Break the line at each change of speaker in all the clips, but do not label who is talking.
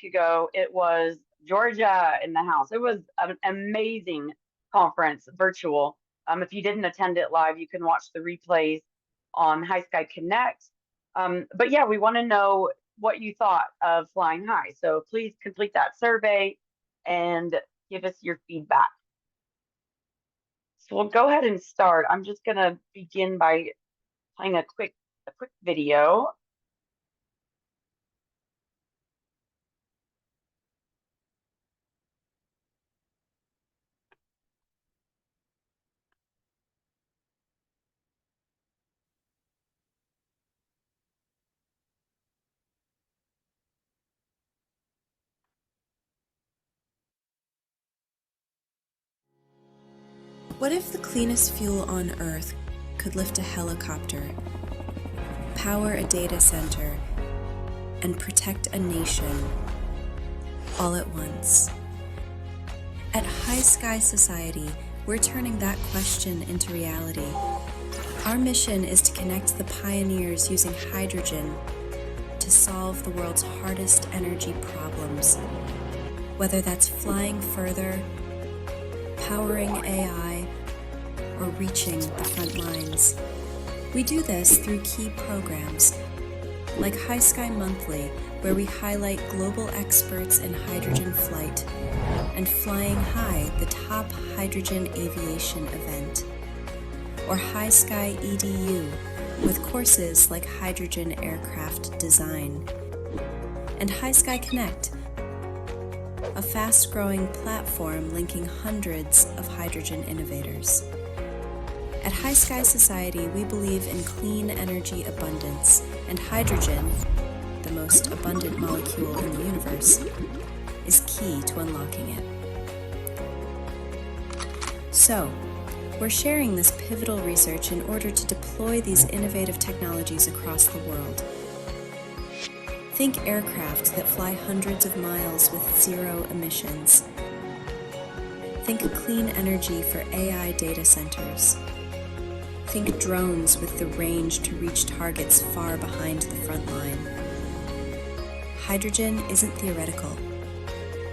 ago, it was Georgia in the house. It was an amazing conference, virtual. If you didn't attend it live, you can watch the replays on High Sky Connect. But yeah, we want to know what you thought of Flying High. So please complete that survey and give us your feedback. So we'll go ahead and start. I'm just going to begin by playing a quick video.
What if the cleanest fuel on Earth could lift a helicopter, power a data center, and protect a nation all at once? At HYSKY Society, we're turning that question into reality. Our mission is to connect the pioneers using hydrogen to solve the world's hardest energy problems. Whether that's flying further, powering AI, or reaching the front lines. We do this through key programs, like HYSKY Monthly, where we highlight global experts in hydrogen flight, and Flying High, the top hydrogen aviation event, or HYSKY EDU, with courses like hydrogen aircraft design, and HYSKY Connect, a fast-growing platform linking hundreds of hydrogen innovators. At HYSKY Society, we believe in clean energy abundance, and hydrogen, the most abundant molecule in the universe, is key to unlocking it. So, we're sharing this pivotal research in order to deploy these innovative technologies across the world. Think aircraft that fly hundreds of miles with zero emissions. Think clean energy for AI data centers. Think drones with the range to reach targets far behind the front line. Hydrogen isn't theoretical.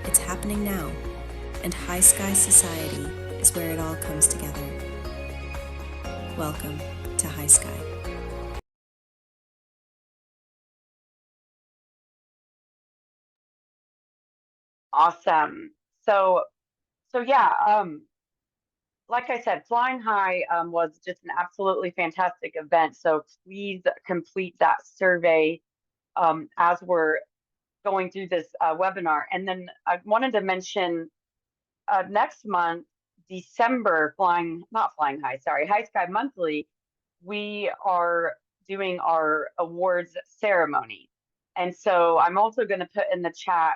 It's happening now, and HYSKY Society is where it all comes together. Welcome to HYSKY.
Awesome. So yeah, like I said, Flying High was just an absolutely fantastic event. So please complete that survey as we're going through this webinar. And then I wanted to mention next month, December, High Sky Monthly, we are doing our awards ceremony. And so I'm also going to put in the chat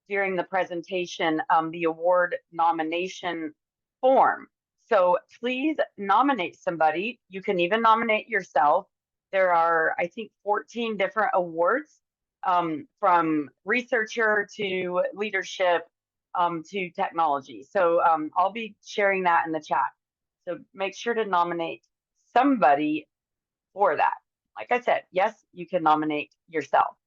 during the presentation the award nomination form. So please nominate somebody. You can even nominate yourself. There are, I think, 14 different awards from researcher to leadership to technology. So I'll be sharing that in the chat. So make sure to nominate somebody for that. Like I said, yes, you can nominate yourself.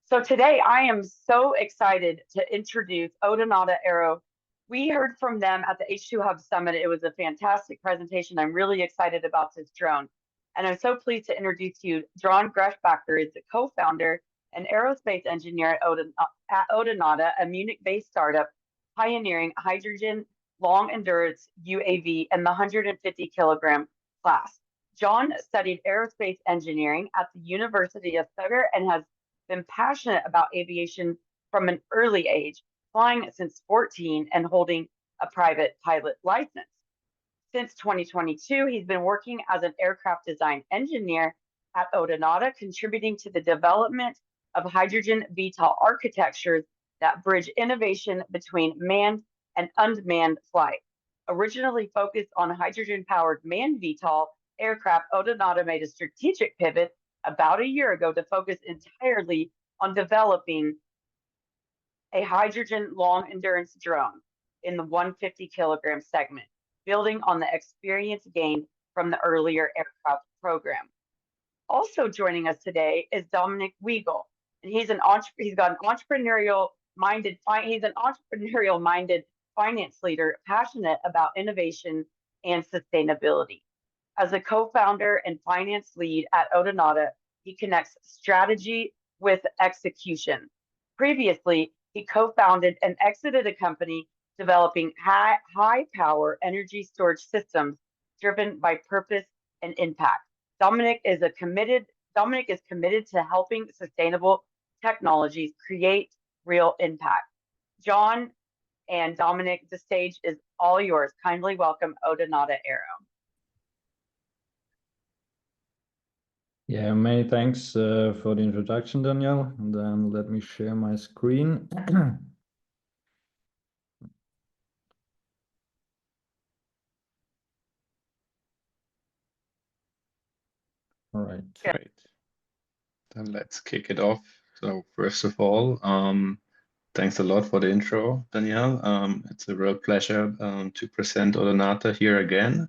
So today I am so excited to introduce Odonata Aero. We heard from them at the H2 Hub Summit. It was a fantastic presentation. I'm really excited about this drone. And I'm so pleased to introduce you. John Griesbacher is the co-founder and aerospace engineer at Odonata, a Munich-based startup pioneering hydrogen long endurance UAV in the 150 kilogram class. John studied aerospace engineering at the University of Stuttgart and has been passionate about aviation from an early age, flying since 14 and holding a private pilot license. Since 2022, he's been working as an aircraft design engineer at Odonata, contributing to the development of hydrogen VTOL architectures that bridge innovation between manned and unmanned flight. Originally focused on hydrogen-powered manned VTOL aircraft, Odonata made a strategic pivot about a year ago to focus entirely on developing a hydrogen long endurance drone in the 150 kilogram segment, building on the experience gained from the earlier aircraft program. Also joining us today is Dominic Weigel, and he's got an entrepreneurial minded finance leader, passionate about innovation and sustainability. As a co-founder and finance lead at Odonata, he connects strategy with execution. Previously, he co-founded and exited a company developing high power energy storage systems driven by purpose and impact. Dominic is committed to helping sustainable technologies create real impact. John and Dominic, the stage is all yours. Kindly welcome Odonata Aero.
Yeah, many thanks for the introduction, Danielle. And then let me share my screen. All right.
Great. Then let's kick it off. So first of all, thanks a lot for the intro, Danielle. It's a real pleasure to present Odonata here again.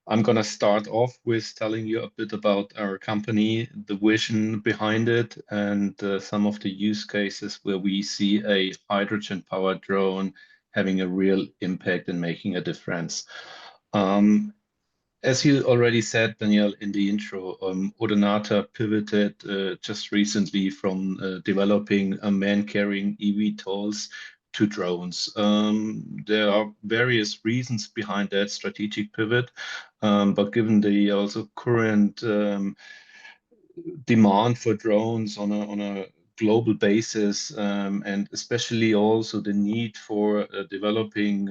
I'm going to start off with telling you a bit about our company, the vision behind it, and some of the use cases where we see a hydrogen-powered drone having a real impact and making a difference. As you already said, Danielle, in the intro, Odonata pivoted just recently from developing man-carrying eVTOLs to drones. There are various reasons behind that strategic pivot, but given the also current demand for drones on a global basis, and especially also the need for developing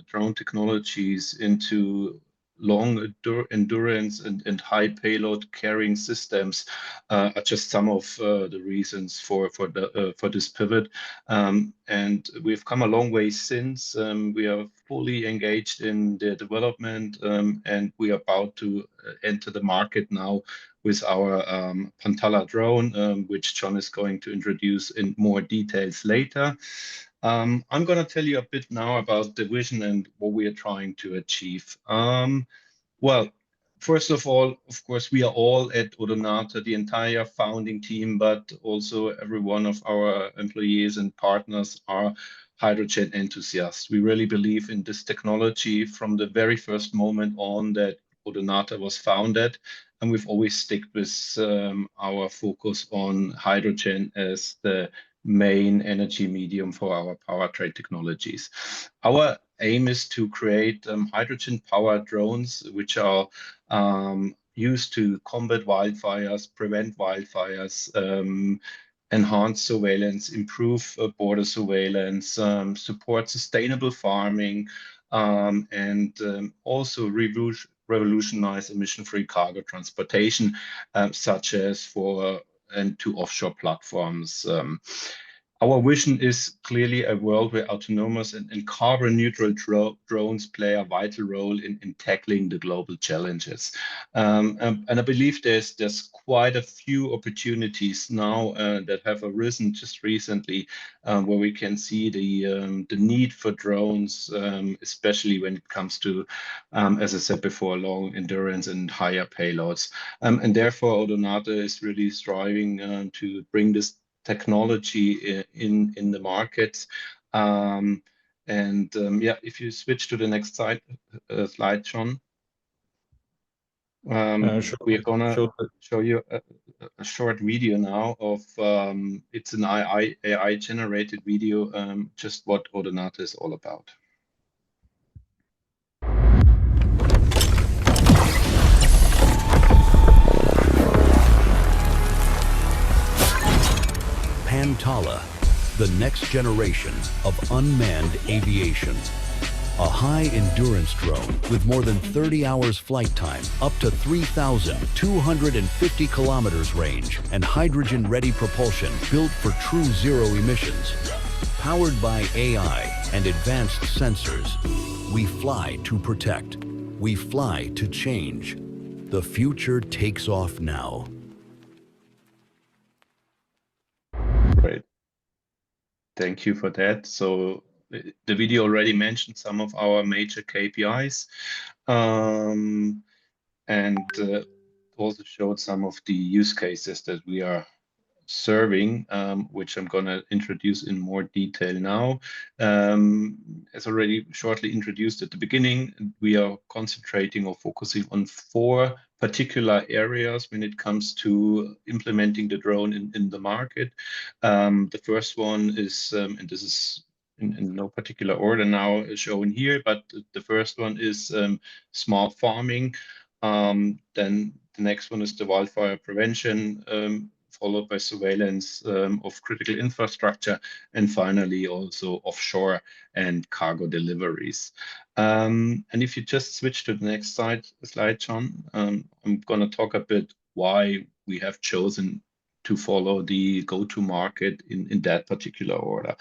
drone technologies into long endurance and high payload carrying systems are just some of the reasons for this pivot. And we've come a long way since. We are fully engaged in the development, and we are about to enter the market now with our Pantala drone, which John is going to introduce in more details later. I'm going to tell you a bit now about the vision and what we are trying to achieve. Well, first of all, of course, we are all at Odonata, the entire founding team, but also every one of our employees and partners are hydrogen enthusiasts. We really believe in this technology from the very first moment on that Odonata was founded, and we've always stuck with our focus on hydrogen as the main energy medium for our powertrain technologies. Our aim is to create hydrogen-powered drones, which are used to combat wildfires, prevent wildfires, enhance surveillance, improve border surveillance, support sustainable farming, and also revolutionize emission-free cargo transportation, such as for and to offshore platforms. Our vision is clearly a world where autonomous and carbon-neutral drones play a vital role in tackling the global challenges. And I believe there's quite a few opportunities now that have arisen just recently, where we can see the need for drones, especially when it comes to, as I said before, long endurance and higher payloads. And therefore, Odonata is really striving to bring this technology in the market. Yeah, if you switch to the next slide, John.
Sure.
We are gonna show you a short video now of it's an AI generated video, just what Odonata is all about.
Pantala, the next generation of unmanned aviation. A high-endurance drone with more than 30 hours flight time, up to 3,250 kilometers range, and hydrogen-ready propulsion built for true zero emissions. Powered by AI and advanced sensors, we fly to protect. We fly to change. The future takes off now.
Great. Thank you for that. So the video already mentioned some of our major KPIs, and also showed some of the use cases that we are serving, which I'm going to introduce in more detail now. As already shortly introduced at the beginning, we are concentrating or focusing on 4 particular areas when it comes to implementing the drone in the market. The first one is, and this is in no particular order now shown here, but the first one is smart farming. Then the next one is the wildfire prevention, followed by surveillance of critical infrastructure, and finally also offshore and cargo deliveries. And if you just switch to the next slide, John, I'm going to talk a bit why we have chosen to follow the go-to market in that particular order.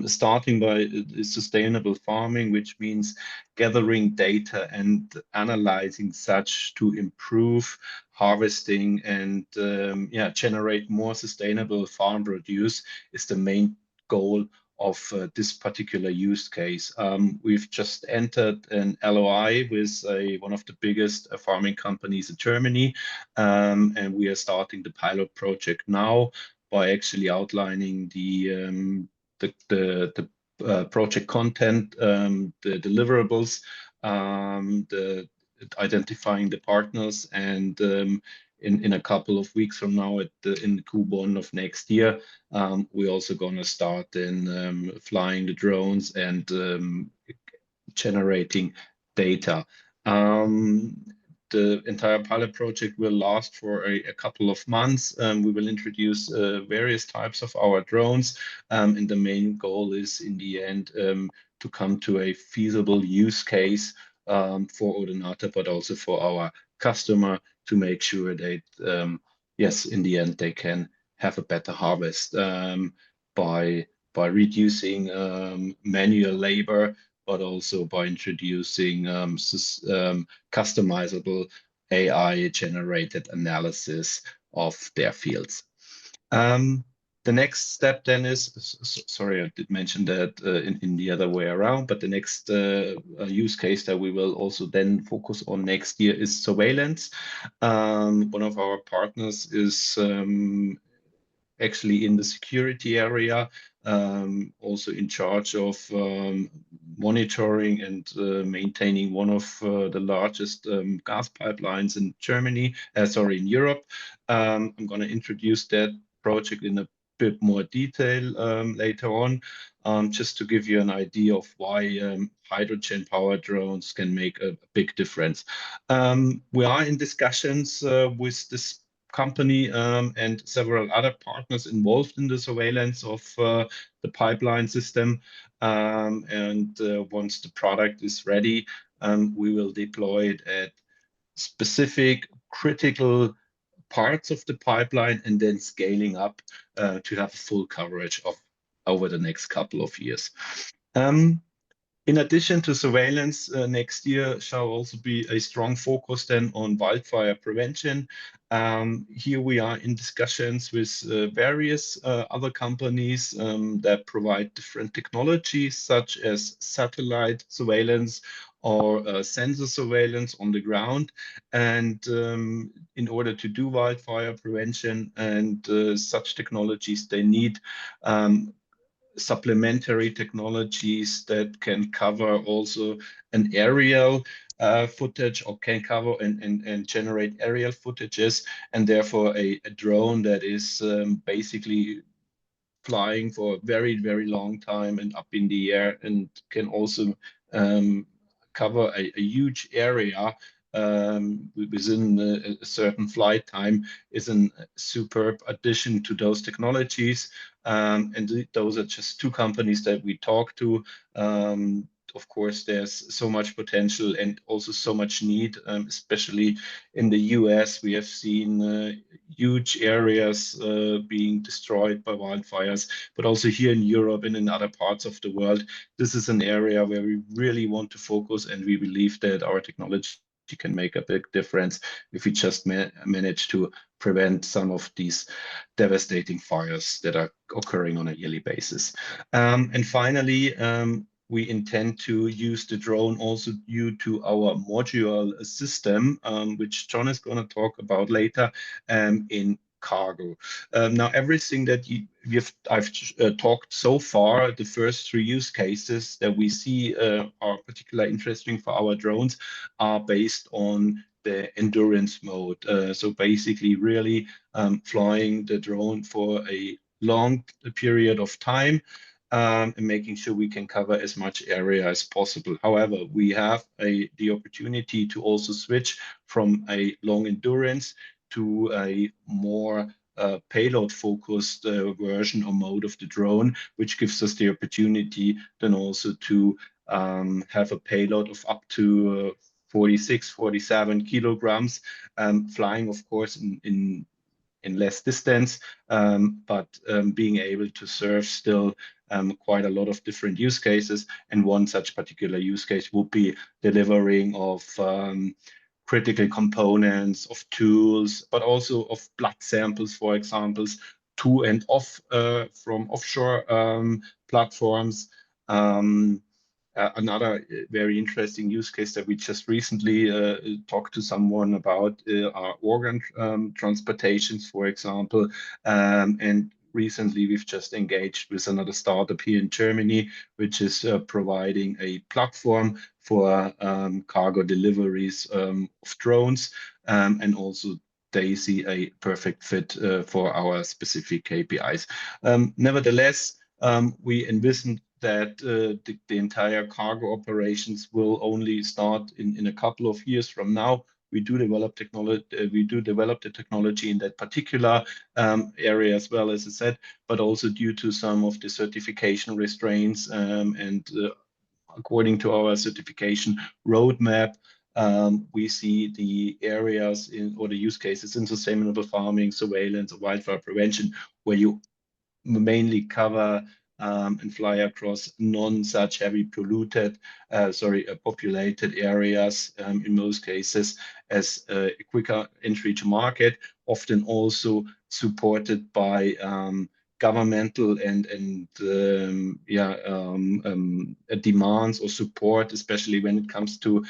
Starting by sustainable farming, which means gathering data and analyzing such to improve harvesting and generate more sustainable farm produce is the main goal of this particular use case. We've just entered an LOI with one of the biggest farming companies in Germany, and we are starting the pilot project now by actually outlining the project content, the deliverables, identifying the partners, and in a couple of weeks from now, in Q1 of next year, we're also going to start in flying the drones and generating data. The entire pilot project will last for a couple of months. We will introduce various types of our drones, and the main goal is in the end to come to a feasible use case for Odonata, but also for our customer, to make sure that yes, in the end they can have a better harvest by reducing manual labor, but also by introducing customizable AI-generated analysis of their fields. The next step then is, sorry, I did mention that in the other way around, but the next use case that we will also then focus on next year is surveillance. One of our partners is actually in the security area, also in charge of monitoring and maintaining one of the largest gas pipelines in in Europe. I'm going to introduce that project in a bit more detail later on, just to give you an idea of why hydrogen power drones can make a big difference. We are in discussions with this company and several other partners involved in the surveillance of the pipeline system. Once the product is ready, we will deploy it at specific critical parts of the pipeline and then scaling up to have full coverage of over the next couple of years. In addition to surveillance, next year shall also be a strong focus then on wildfire prevention. Here we are in discussions with various other companies that provide different technologies, such as satellite surveillance or sensor surveillance on the ground. And in order to do wildfire prevention and such technologies, they need supplementary technologies that can cover also an aerial footage, or can cover and generate aerial footages, and therefore a drone that is basically flying for a very, very long time and up in the air, and can also cover a huge area within a certain flight time, is a superb addition to those technologies. And those are just 2 companies that we talk to. Of course, there's so much potential and also so much need, especially in the US. We have seen huge areas being destroyed by wildfires, but also here in Europe and in other parts of the world. This is an area where we really want to focus, and we believe that our technology can make a big difference if we just manage to prevent some of these devastating fires that are occurring on a yearly basis. And finally, we intend to use the drone also due to our modular system, which John is going to talk about later, in cargo. Now, everything that I've talked so far, the first 3 use cases that we see are particularly interesting for our drones are based on the endurance mode. So basically really flying the drone for a long period of time and making sure we can cover as much area as possible. However, we have the opportunity to also switch from a long endurance to a more payload-focused version or mode of the drone, which gives us the opportunity then also to have a payload of up to 46, 47 kilograms, flying, of course, in less distance, but being able to serve still quite a lot of different use cases. And one such particular use case would be delivering of critical components, of tools, but also of blood samples, for example, to and off from offshore platforms. Another very interesting use case that we just recently talked to someone about are organ transportations, for example. And recently we've just engaged with another startup here in Germany, which is providing a platform for cargo deliveries of drones. And also they see a perfect fit for our specific KPIs. Nevertheless, we envision that the entire cargo operations will only start in a couple of years from now. We do develop technology. We do develop the technology in that particular area as well, as I said, but also due to some of the certification restraints and according to our certification roadmap, we see the areas or the use cases in sustainable farming, surveillance, or wildfire prevention, where you mainly cover and fly across non-such heavy populated areas in most cases as a quicker entry to market, often also supported by governmental and demands or support, especially when it comes to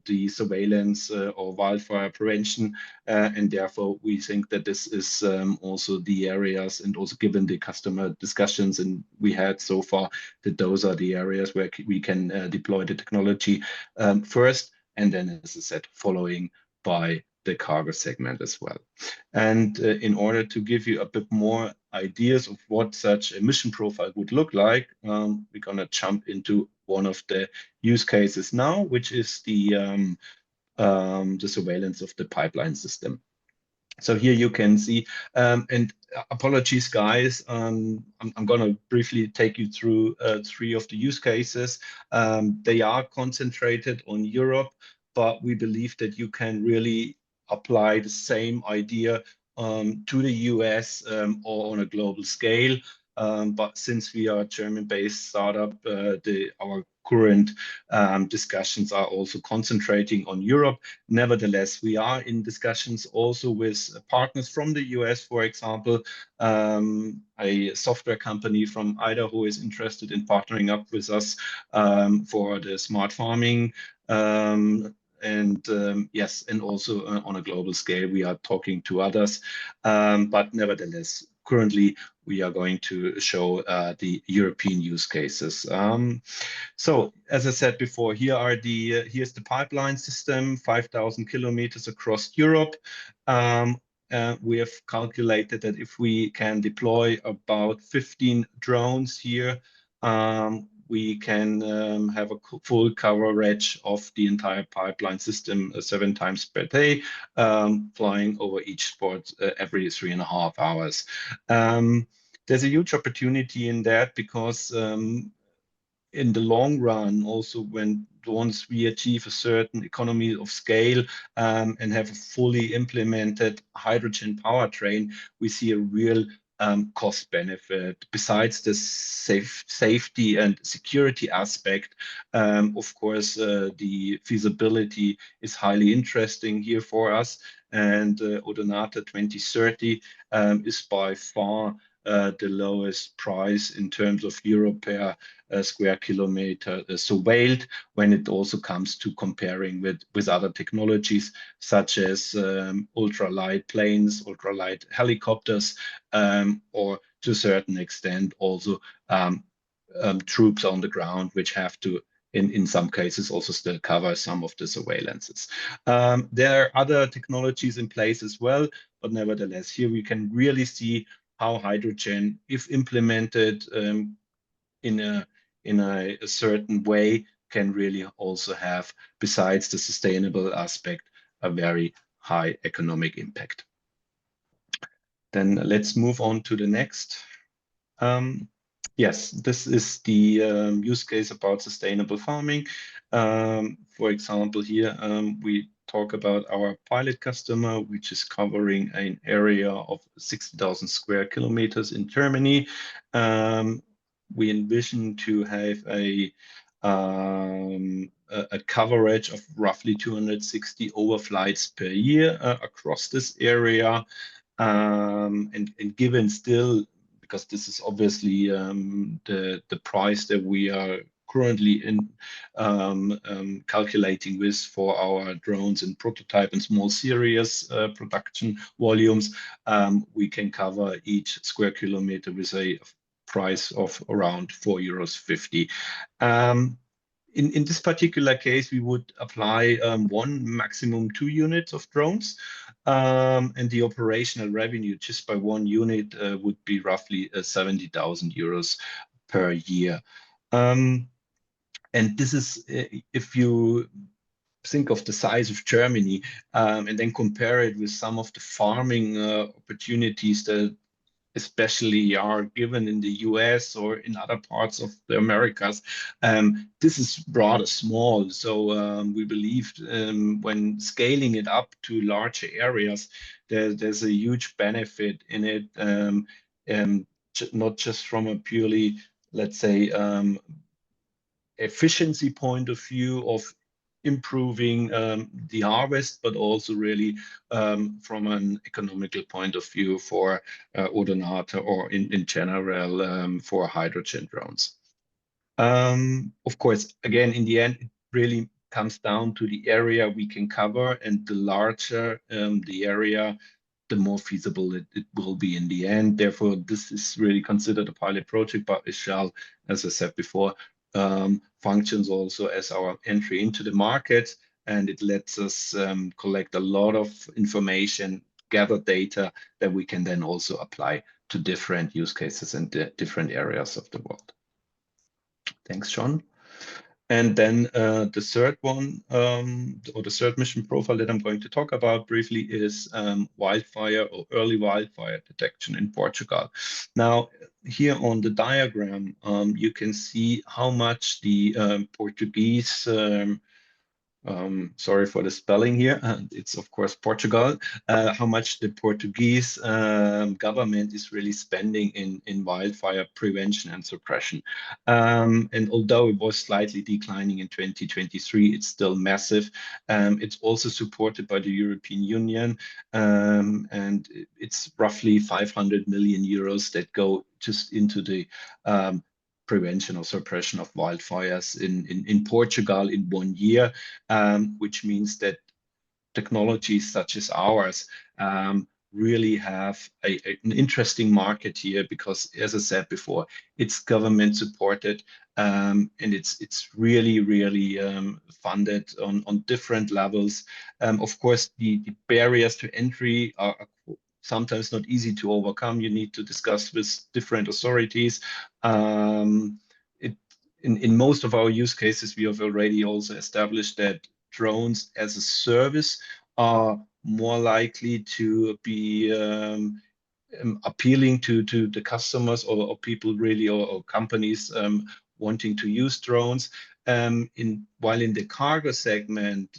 the surveillance or wildfire prevention. And therefore, we think that this is also the areas, and also given the customer discussions and we had so far, that those are the areas where we can deploy the technology first, and then, as I said, following by the cargo segment as well. And in order to give you a bit more ideas of what such a mission profile would look like, we're going to jump into one of the use cases now, which is the surveillance of the pipeline system. So here you can see, and apologies, guys, I'm going to briefly take you through 3 of the use cases. They are concentrated on Europe, but we believe that you can really apply the same idea to the US or on a global scale. But since we are a German-based startup, our current discussions are also concentrating on Europe. Nevertheless, we are in discussions also with partners from the US, for example. A software company from Idaho is interested in partnering up with us for the smart farming. Yes, and also on a global scale, we are talking to others. But nevertheless, currently, we are going to show the European use cases. So, as I said before, here's the pipeline system, 5,000 kilometers across Europe. We have calculated that if we can deploy about 15 drones here, we can have a full coverage of the entire pipeline system 7 times per day, flying over each spot every 3.5 hours. There's a huge opportunity in that because in the long run, also once we achieve a certain economy of scale and have a fully implemented hydrogen powertrain, we see a real cost benefit. Besides the safety and security aspect, of course, the feasibility is highly interesting here for us. And Odonata 2030 is by far the lowest price in terms of euro per square kilometer surveilled, when it also comes to comparing with other technologies such as ultralight planes, ultralight helicopters, or to a certain extent also troops on the ground, which have to, in some cases, also still cover some of the surveillances. There are other technologies in place as well, but nevertheless, here we can really see how hydrogen, if implemented in a certain way, can really also have, besides the sustainable aspect, a very high economic impact. Then let's move on to the next. Yes, this is the use case about sustainable farming. For example, here we talk about our pilot customer, which is covering an area of 60,000 square kilometers in Germany. We envision to have a coverage of roughly 260 overflights per year across this area. And given still, because this is obviously the price that we are currently calculating with for our drones and prototype and small series production volumes, we can cover each square kilometer with a price of around 4.50 euros. In this particular case, we would apply 1, maximum 2 units of drones, and the operational revenue just by 1 unit would be roughly 70,000 euros per year. And this is, if you think of the size of Germany and then compare it with some of the farming opportunities that especially are given in the US or in other parts of the Americas, this is rather small. So we believe when scaling it up to larger areas, there's a huge benefit in it, not just from a purely, let's say, efficiency point of view of improving the harvest, but also really from an economical point of view for Odonata or in general for hydrogen drones. Of course, again, in the end, it really comes down to the area we can cover, and the larger the area, the more feasible it will be in the end. Therefore, this is really considered a pilot project, but it shall, as I said before, functions also as our entry into the market, and it lets us collect a lot of information, gather data that we can then also apply to different use cases in different areas of the world. Thanks, John. And then the third one, or the third mission profile that I'm going to talk about briefly is wildfire or early wildfire detection in Portugal. Now, here on the diagram, you can see how much the Portuguese, sorry for the spelling here, it's of course Portugal, how much the Portuguese government is really spending in wildfire prevention and suppression. And although it was slightly declining in 2023, it's still massive. It's also supported by the European Union, and it's roughly 500 million euros that go just into the prevention or suppression of wildfires in Portugal in 1 year, which means that technologies such as ours really have an interesting market here, because, as I said before, it's government supported, and it's really funded on different levels. Of course, the barriers to entry are sometimes not easy to overcome. You need to discuss with different authorities. In most of our use cases, we have already also established that drones as a service are more likely to be appealing to the customers or people really, or companies wanting to use drones. While in the cargo segment,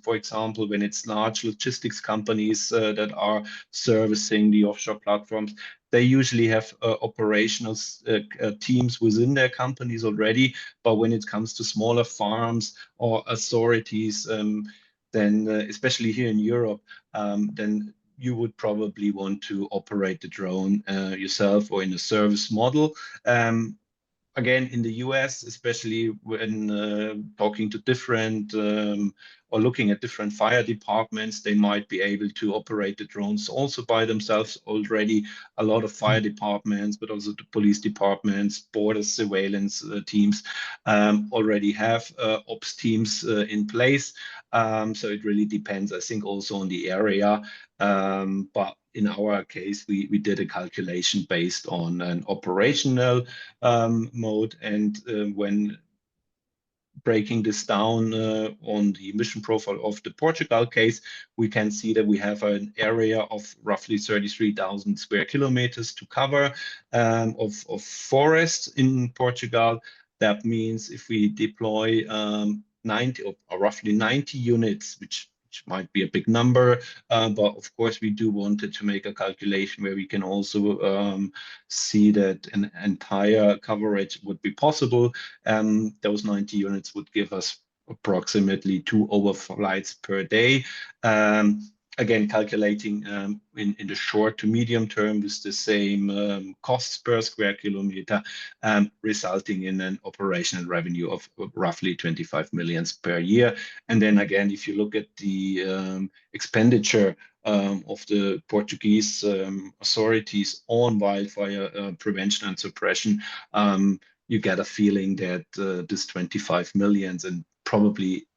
for example, when it's large logistics companies that are servicing the offshore platforms, they usually have operational teams within their companies already. But when it comes to smaller farms or authorities, then especially here in Europe, then you would probably want to operate the drone yourself or in a service model. Again, in the US, especially when talking to different or looking at different fire departments, they might be able to operate the drones also by themselves already. A lot of fire departments, but also the police departments, border surveillance teams already have ops teams in place. So it really depends, I think, also on the area. But in our case, we did a calculation based on an operational mode, and when breaking this down on the mission profile of the Portugal case, we can see that we have an area of roughly 33,000 square kilometers to cover of forest in Portugal. That means if we deploy 90 or roughly 90 units, which might be a big number, but of course we do want to make a calculation where we can also see that an entire coverage would be possible. Those 90 units would give us approximately 2 overflights per day. Again, calculating in the short to medium term with the same costs per square kilometer, resulting in an operational revenue of roughly 25 million per year. And then again, if you look at the expenditure of the Portuguese authorities on wildfire prevention and suppression, you get a feeling that this 25 million, and probably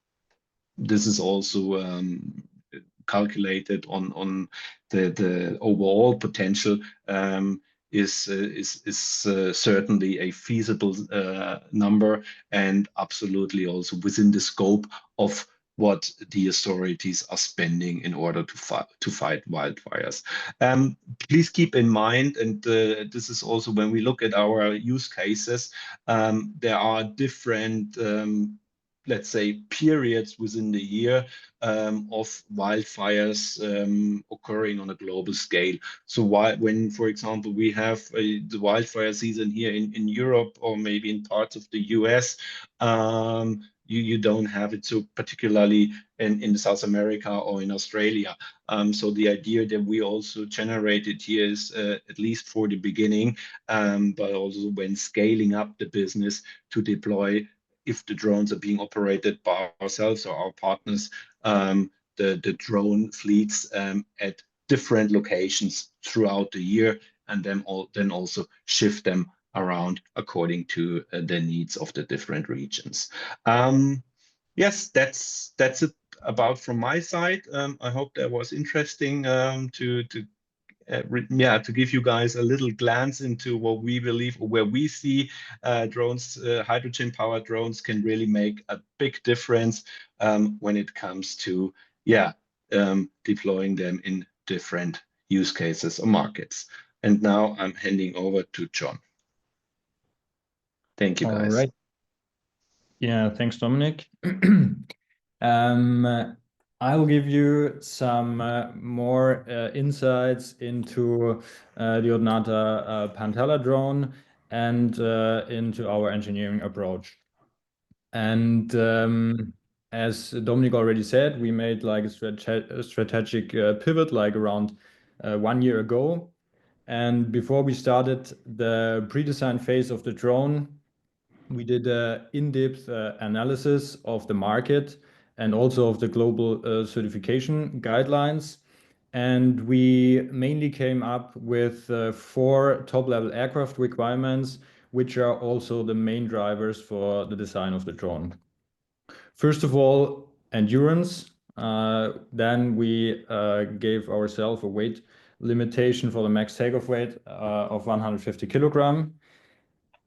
this is also calculated on the overall potential, is certainly a feasible number, and absolutely also within the scope of what the authorities are spending in order to fight wildfires. Please keep in mind, and this is also when we look at our use cases, there are different let's say periods within the year of wildfires occurring on a global scale. So when, for example, we have the wildfire season here in Europe, or maybe in parts of the US, you don't have it so particularly in South America or in Australia. So the idea that we also generated here is at least for the beginning, but also when scaling up the business to deploy, if the drones are being operated by ourselves or our partners, the drone fleets at different locations throughout the year, and then also shift them around according to the needs of the different regions. Yes, that's it about from my side. I hope that was interesting to give you guys a little glance into what we believe, or where we see drones, hydrogen-powered drones can really make a big difference when it comes to deploying them in different use cases or markets. And now I'm handing over to John. Thank you, guys.
All right. Yeah, thanks, Dominic. I will give you some more insights into the Odonata Pantella drone and into our engineering approach. And as Dominic already said, we made like a strategic pivot like around 1 year ago. And before we started the pre-design phase of the drone, we did an in-depth analysis of the market and also of the global certification guidelines. And we mainly came up with 4 top-level aircraft requirements, which are also the main drivers for the design of the drone. First of all, endurance. Then we gave ourselves a weight limitation for the max takeoff weight of 150 kilogram.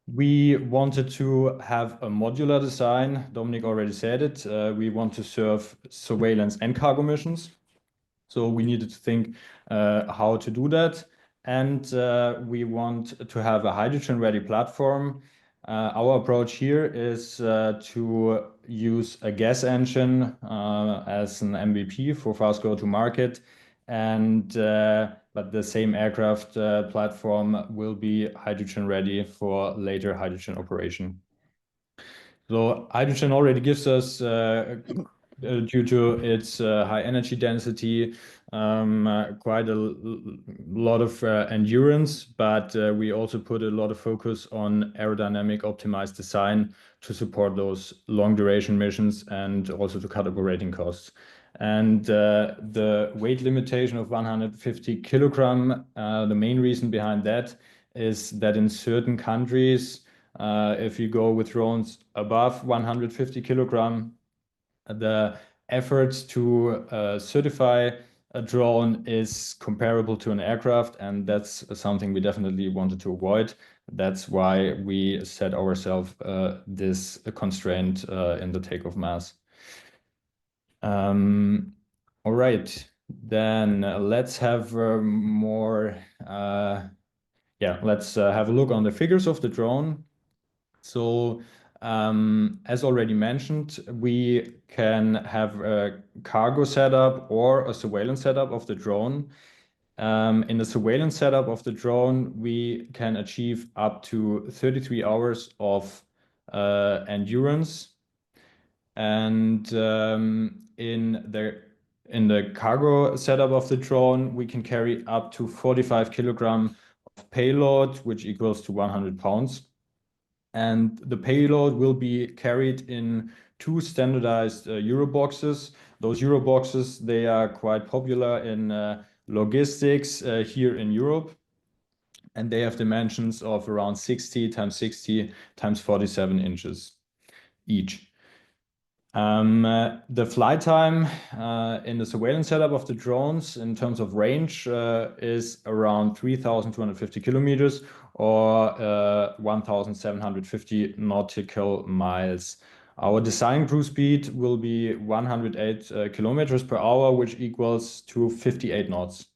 We wanted to have a modular design. Dominic already said it. We want to serve surveillance and cargo missions. So we needed to think how to do that. And we want to have a hydrogen-ready platform. Our approach here is to use a gas engine as an MVP for fast go to market. And but the same aircraft platform will be hydrogen ready for later hydrogen operation. So hydrogen already gives us the due to its high energy density, quite a lot of endurance, but we also put a lot of focus on aerodynamic optimized design to support those long duration missions and also to cut operating costs. And the weight limitation of 150 kilogram, the main reason behind that is that in certain countries, if you go with drones above 150 kilogram, the efforts to certify a drone is comparable to an aircraft, and that's something we definitely wanted to avoid. That's why we set ourselves this constraint in the takeoff mass. All right, then let's have let's have a look on the figures of the drone. So as already mentioned, we can have a cargo setup or a surveillance setup of the drone. In the surveillance setup of the drone, we can achieve up to 33 hours of endurance. And in the cargo setup of the drone, we can carry up to 45 kilogram of payload, which equals to 100 pounds. And the payload will be carried in 2 standardized Euro boxes. Those Euro boxes, they are quite popular in logistics here in Europe. And they have dimensions of around 60 times 60 times 47 inches each. The flight time in the surveillance setup of the drones in terms of range is around 3,250 kilometers or 1,750 nautical miles. Our design cruise speed will be 108 kilometers per hour, which equals to 58 knots.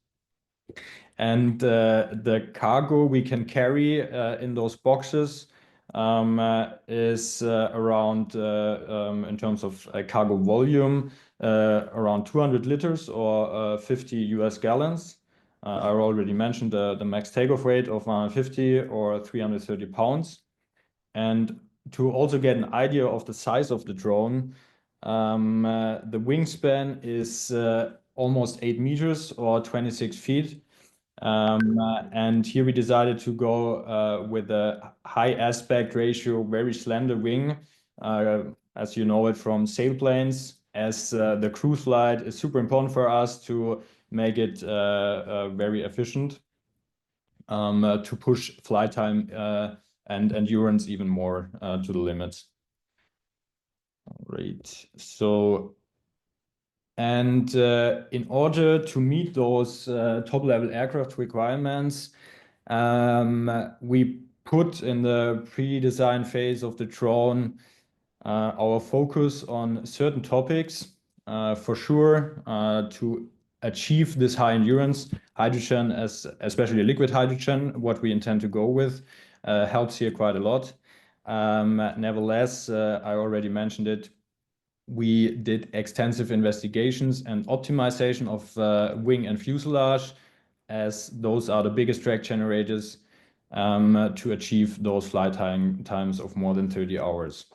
And the cargo we can carry in those boxes is around, in terms of cargo volume, around 200 liters or 50 US gallons. I already mentioned the max takeoff weight of 150 or 330 pounds. And to also get an idea of the size of the drone, the wingspan is almost 8 meters or 26 feet. And here we decided to go with a high aspect ratio, very slender wing, as you know it from sailplanes, as the cruise flight is super important for us to make it very efficient, to push flight time and endurance even more to the limits. All right, so and in order to meet those top-level aircraft requirements, we put in the pre-design phase of the drone our focus on certain topics. For sure, to achieve this high endurance, hydrogen, especially liquid hydrogen, what we intend to go with, helps here quite a lot. Nevertheless, I already mentioned it, we did extensive investigations and optimization of wing and fuselage, as those are the biggest drag generators, to achieve those flight times of more than 30 hours.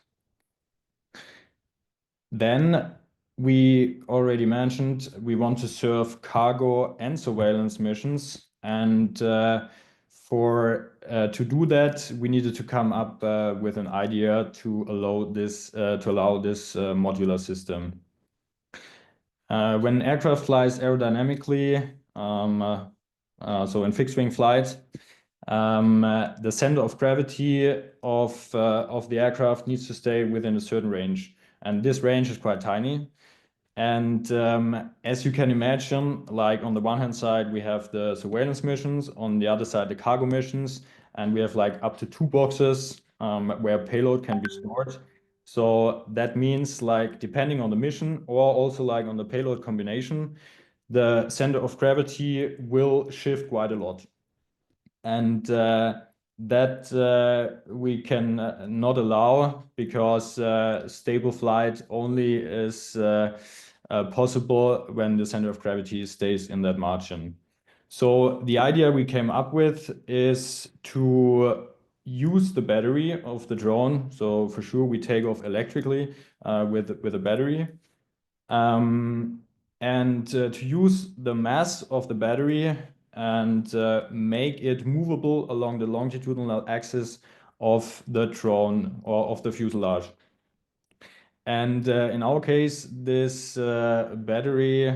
Then we already mentioned we want to serve cargo and surveillance missions, and to do that, we needed to come up with an idea to allow this modular system. When an aircraft flies aerodynamically, so in fixed wing flight, the center of gravity of the aircraft needs to stay within a certain range, and this range is quite tiny. And as you can imagine, like on the one hand side, we have the surveillance missions, on the other side, the cargo missions, and we have like up to 2 boxes where payload can be stored. So that means like depending on the mission or also like on the payload combination, the center of gravity will shift quite a lot. And that we can not allow, because stable flight only is possible when the center of gravity stays in that margin. So the idea we came up with is to use the battery of the drone. So for sure we take off electrically with a battery. and to use the mass of the battery and make it movable along the longitudinal axis of the drone or of the fuselage. And in our case, this battery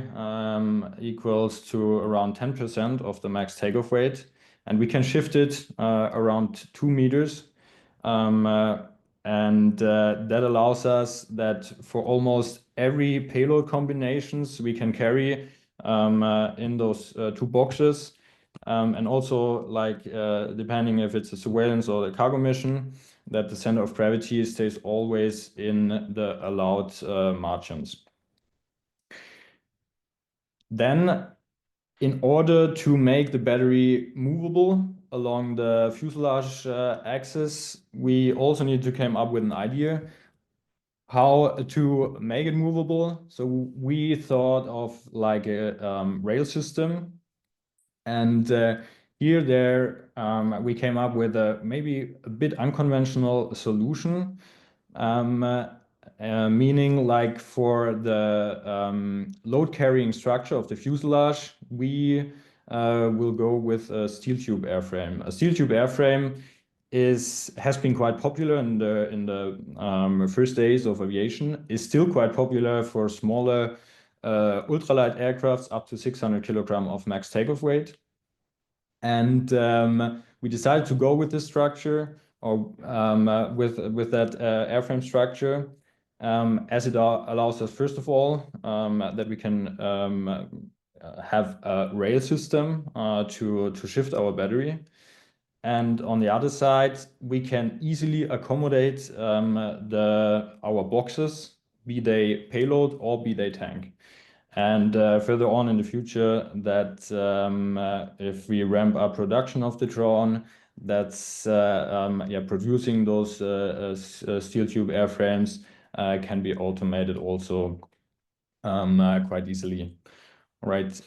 equals to around 10% of the max takeoff weight, and we can shift it around 2 meters. That allows us that for almost every payload combinations we can carry in those 2 boxes. And also, like, depending if it's a surveillance or a cargo mission, that the center of gravity stays always in the allowed margins. Then, in order to make the battery movable along the fuselage axis, we also need to come up with an idea how to make it movable. So we thought of like a rail system, and here we came up with a maybe a bit unconventional solution, meaning like for the load carrying structure of the fuselage, we will go with a steel tube airframe. A steel tube airframe has been quite popular in the first days of aviation, is still quite popular for smaller ultralight aircrafts up to 600 kilogram of max takeoff weight. And we decided to go with this structure, or with that airframe structure, as it allows us, first of all, that we can have a rail system to shift our battery. And on the other side, we can easily accommodate our boxes, be they payload or be they tank. And further on in the future, that if we ramp up production of the drone, that's producing those steel tube airframes can be automated also quite easily. Right.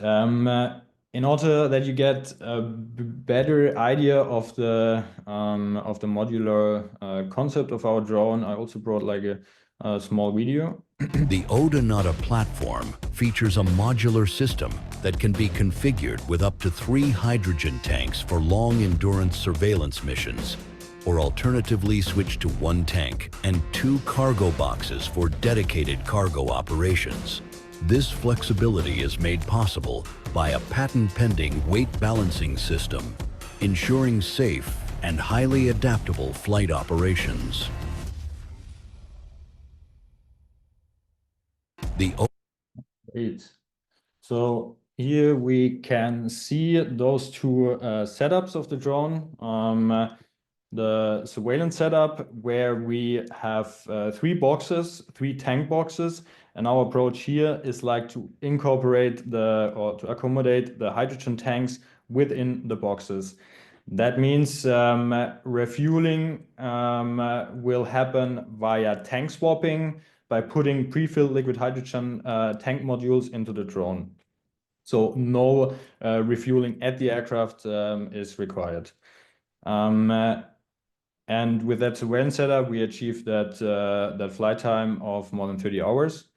In order that you get a better idea of the modular concept of our drone, I also brought like a small video.
The Odonata platform features a modular system that can be configured with up to 3 hydrogen tanks for long endurance surveillance missions, or alternatively switch to 1 tank and 2 cargo boxes for dedicated cargo operations. This flexibility is made possible by a patent-pending weight balancing system, ensuring safe and highly adaptable flight operations.
Great. So here we can see those 2 setups of the drone. The surveillance setup, where we have 3 boxes, 3 tank boxes, and our approach here is like to incorporate or to accommodate the hydrogen tanks within the boxes. That means refueling will happen via tank swapping by putting pre-filled liquid hydrogen tank modules into the drone. So no refueling at the aircraft is required. And with that surveillance setup, we achieved that flight time of more than 30 hours.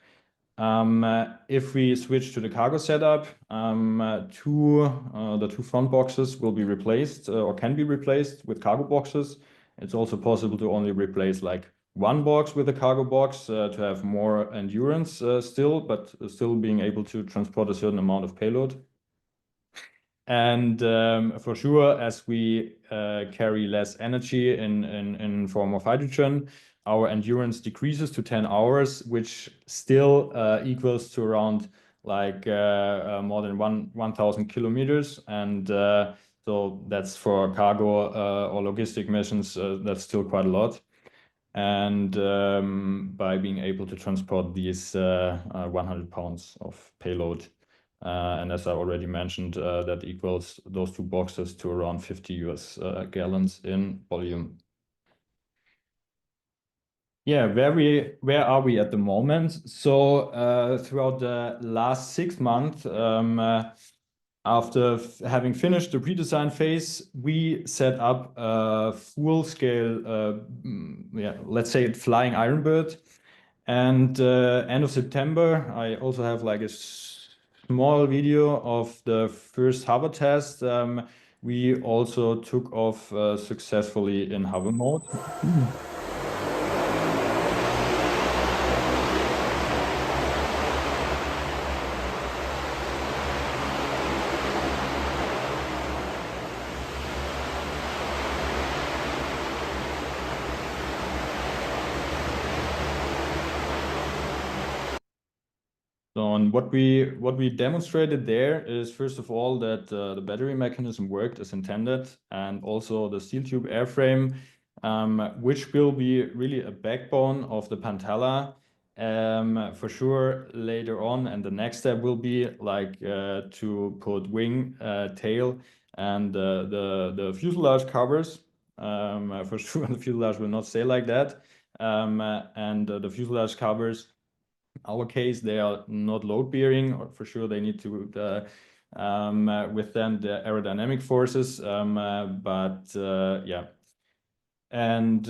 If we switch to the cargo setup, the 2 front boxes will be replaced or can be replaced with cargo boxes. It's also possible to only replace like 1 box with a cargo box to have more endurance still, but still being able to transport a certain amount of payload. And for sure, as we carry less energy in form of hydrogen, our endurance decreases to 10 hours, which still equals to around like more than 1,000 kilometers. And so that's for cargo or logistic missions, that's still quite a lot. And by being able to transport these 100 pounds of payload. And as I already mentioned, that equals those 2 boxes to around 50 US gallons in volume. Yeah, where are we at the moment? So throughout the last 6 months, after having finished the pre-design phase, we set up a full-scale, let's say, flying Ironbird. And end of September, I also have like a small video of the first hover test. We also took off successfully in hover mode. So, and what we demonstrated there is, first of all, that the battery mechanism worked as intended, and also the steel tube airframe, which will be really a backbone of the Pantella. For sure later on, and the next step will be like to put wing, tail, and the fuselage covers. For sure, the fuselage will not stay like that. And the fuselage covers, our case, they are not load bearing, or for sure they need to withstand the aerodynamic forces. Yeah, and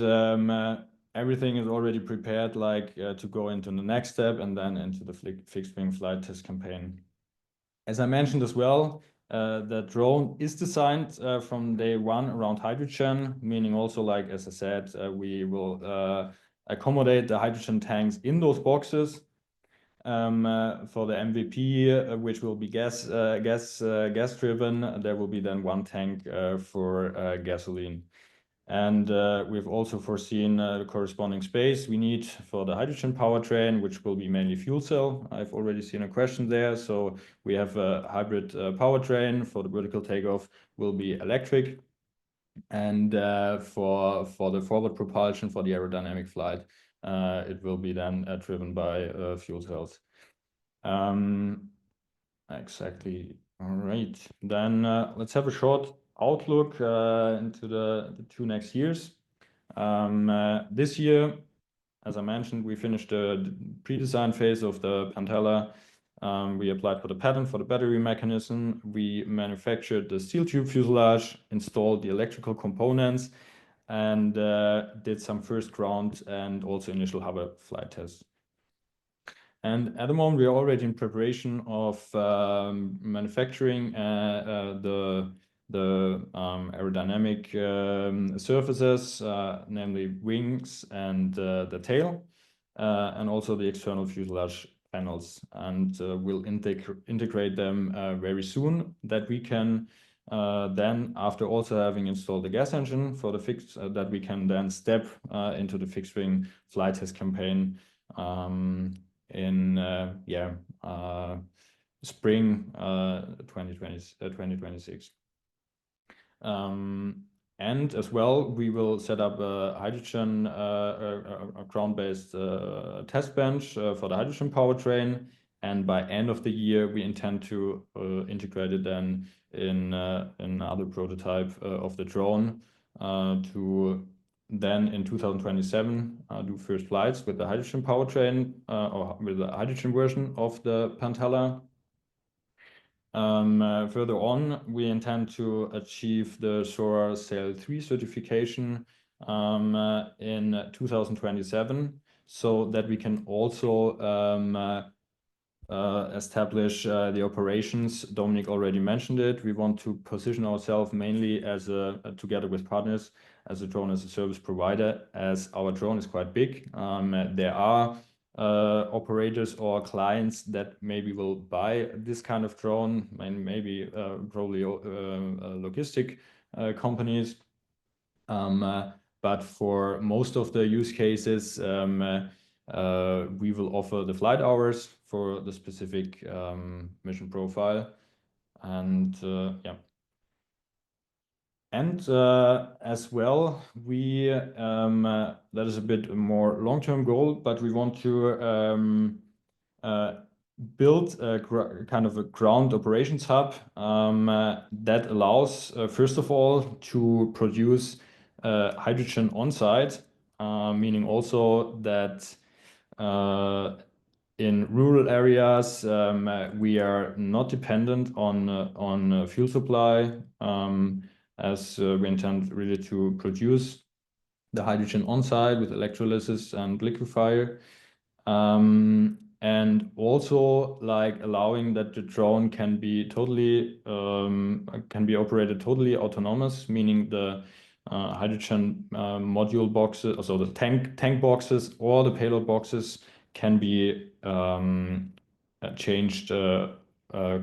everything is already prepared, like to go into the next step and then into the fixed wing flight test campaign. As I mentioned as well, the drone is designed from day one around hydrogen, meaning also, like as I said, we will accommodate the hydrogen tanks in those boxes. For the MVP, which will be gas driven, there will be then one tank for gasoline. And we've also foreseen the corresponding space we need for the hydrogen powertrain, which will be mainly fuel cell. I've already seen a question there. So we have a hybrid powertrain for the vertical takeoff will be electric. And for the forward propulsion for the aerodynamic flight, it will be then driven by fuel cells. Exactly. All right. Then let's have a short outlook into the 2 next years. This year, as I mentioned, we finished the pre-design phase of the Pantella. We applied for the patent for the battery mechanism. We manufactured the steel tube fuselage, installed the electrical components, and did some first ground and also initial hover flight tests. And at the moment, we are already in preparation of manufacturing the aerodynamic surfaces, namely wings and the tail, and also the external fuselage panels. And we'll integrate them very soon, that we can then, after also having installed the gas engine for the fixed, that we can then step into the fixed wing flight test campaign in spring 2026. And as well, we will set up a hydrogen a ground-based test bench for the hydrogen powertrain. And by end of the year, we intend to integrate it then in another prototype of the drone to then in 2027 do first flights with the hydrogen powertrain or with the hydrogen version of the Pantella. Further on, we intend to achieve the SORA Sail 3 certification in 2027, so that we can also establish the operations. Dominic already mentioned it. We want to position ourselves mainly as together with partners as a drone as a service provider, as our drone is quite big. There are operators or clients that maybe will buy this kind of drone, and maybe probably logistic companies. But for most of the use cases, we will offer the flight hours for the specific mission profile. And yeah. And as well, we that is a bit more long-term goal, but we want to build a kind of a ground operations hub that allows, first of all, to produce hydrogen on site, meaning also that in rural areas we are not dependent on fuel supply, as we intend really to produce the hydrogen on site with electrolysis and liquefier. And also like allowing that the drone can be totally can be operated totally autonomous, meaning the hydrogen module boxes, also the tank boxes or the payload boxes can be changed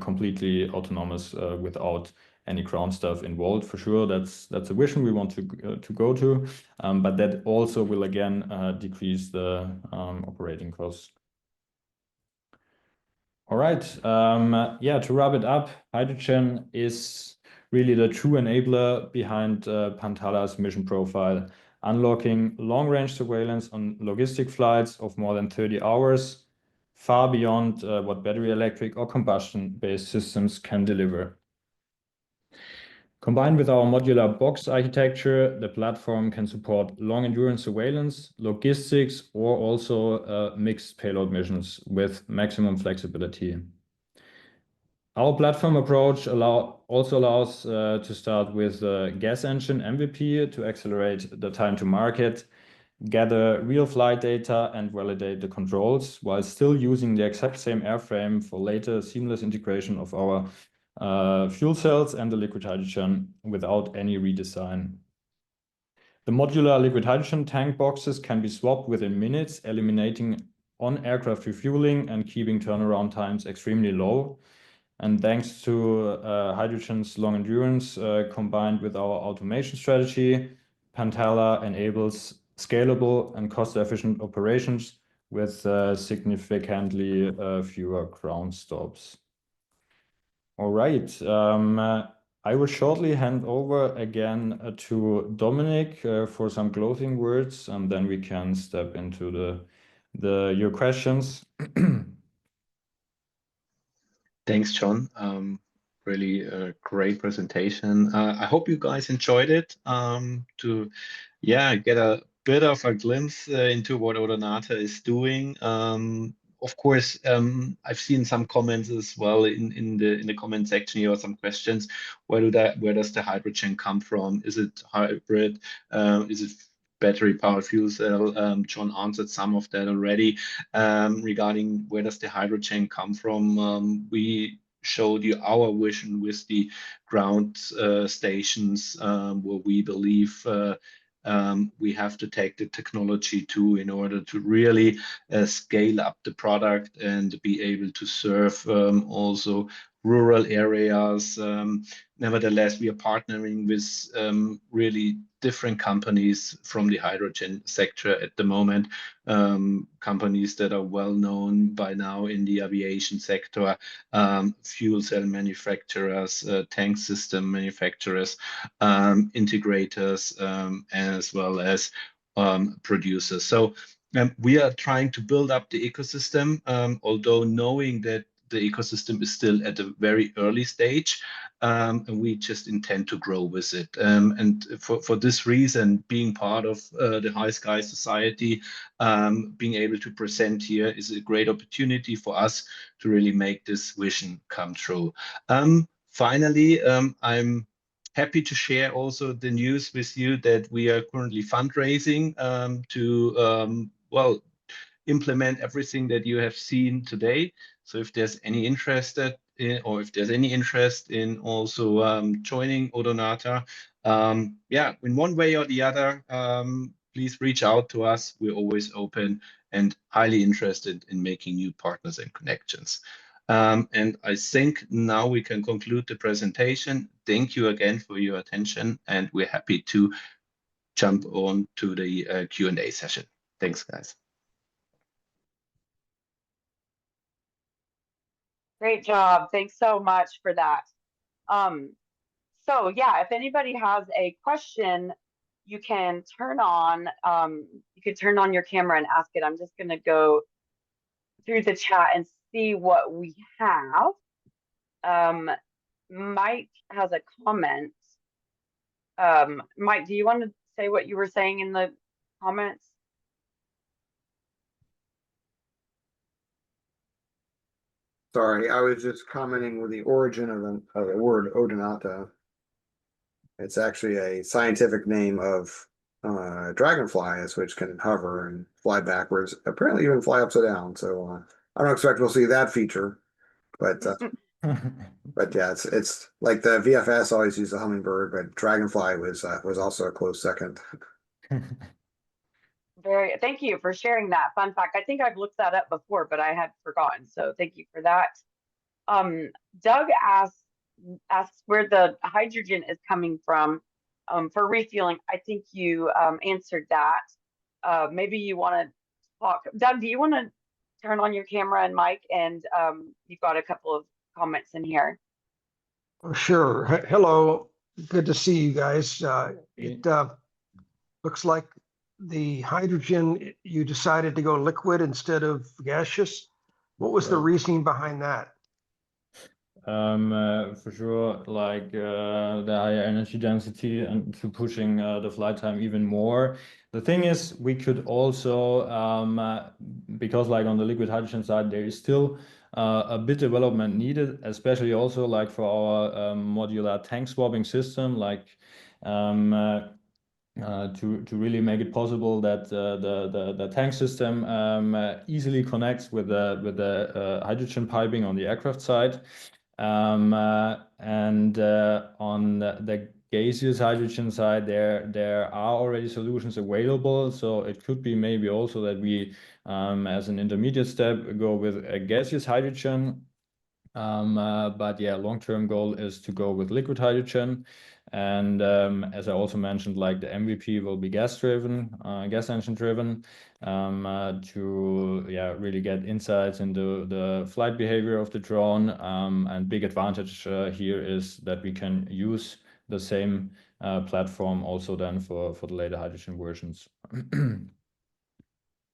completely autonomous without any ground stuff involved. For sure, that's a vision we want to go to, but that also will again decrease the operating costs. All right, yeah, to wrap it up, hydrogen is really the true enabler behind Pantala's mission profile, unlocking long-range surveillance on logistic flights of more than 30 hours, far beyond what battery electric or combustion-based systems can deliver. Combined with our modular box architecture, the platform can support long-endurance surveillance, logistics, or also mixed payload missions with maximum flexibility. Our platform approach also allows to start with a gas engine MVP to accelerate the time to market, gather real flight data, and validate the controls while still using the exact same airframe for later seamless integration of our fuel cells and the liquid hydrogen without any redesign. The modular liquid hydrogen tank boxes can be swapped within minutes, eliminating on-aircraft refueling and keeping turnaround times extremely low. And thanks to hydrogen's long endurance combined with our automation strategy, Pantala enables scalable and cost-efficient operations with significantly fewer ground stops. All right, I will shortly hand over again to Dominic for some closing words, and then we can step into your questions.
Thanks, John. Really a great presentation. I hope you guys enjoyed it to get a bit of a glimpse into what Odonata is doing. Of course, I've seen some comments as well in the comment section here, or some questions. Where does the hydrogen come from? Is it hybrid? Is it battery powered fuel cell? John answered some of that already. Regarding where does the hydrogen come from, we showed you our vision with the ground stations, where we believe we have to take the technology to in order to really scale up the product and be able to serve also rural areas. Nevertheless, we are partnering with really different companies from the hydrogen sector at the moment, companies that are well known by now in the aviation sector, fuel cell manufacturers, tank system manufacturers, integrators, as well as producers. So we are trying to build up the ecosystem, although knowing that the ecosystem is still at a very early stage, and we just intend to grow with it. And for this reason, being part of the HYSKY Society, being able to present here is a great opportunity for us to really make this vision come true. Finally, I'm happy to share also the news with you that we are currently fundraising to implement everything that you have seen today. So if there's any interest in also joining Odonata, in one way or the other, please reach out to us. We're always open and highly interested in making new partners and connections. And I think now we can conclude the presentation. Thank you again for your attention, and we're happy to jump on to the Q&A session. Thanks, guys.
Great job. Thanks so much for that. So yeah, if anybody has a question, you can turn on your camera and ask it. I'm just going to go through the chat and see what we have. Mike has a comment. Mike, do you want to say what you were saying in the comments?
Sorry, I was just commenting with the origin of the word Odonata. It's actually a scientific name of dragonflies, which can hover and fly backwards, apparently even fly upside down. So I don't expect we'll see that feature, but yeah, it's like the VFS always used the hummingbird, but dragonfly was also a close second.
Thank you for sharing that fun fact. I think I've looked that up before, but I had forgotten. So thank you for that. Doug asks where the hydrogen is coming from for refueling. I think you answered that. Maybe you want to talk. Doug, do you want to turn on your camera and mic? And you've got a couple of comments in here.
Oh, sure. Hello. Good to see you guys. It looks like the hydrogen, you decided to go liquid instead of gaseous. What was the reasoning behind that?
For sure, like the higher energy density and to pushing the flight time even more. The thing is, we could also, because like on the liquid hydrogen side, there is still a bit development needed, especially also like for our modular tank swapping system, like to really make it possible that the tank system easily connects with the hydrogen piping on the aircraft side. And on the gaseous hydrogen side, there are already solutions available. So it could be maybe also that we, as an intermediate step, go with a gaseous hydrogen. But yeah, long-term goal is to go with liquid hydrogen. And as I also mentioned, like the MVP will be gas-driven, gas engine-driven, to really get insights into the flight behavior of the drone. And big advantage here is that we can use the same platform also then for the later hydrogen versions.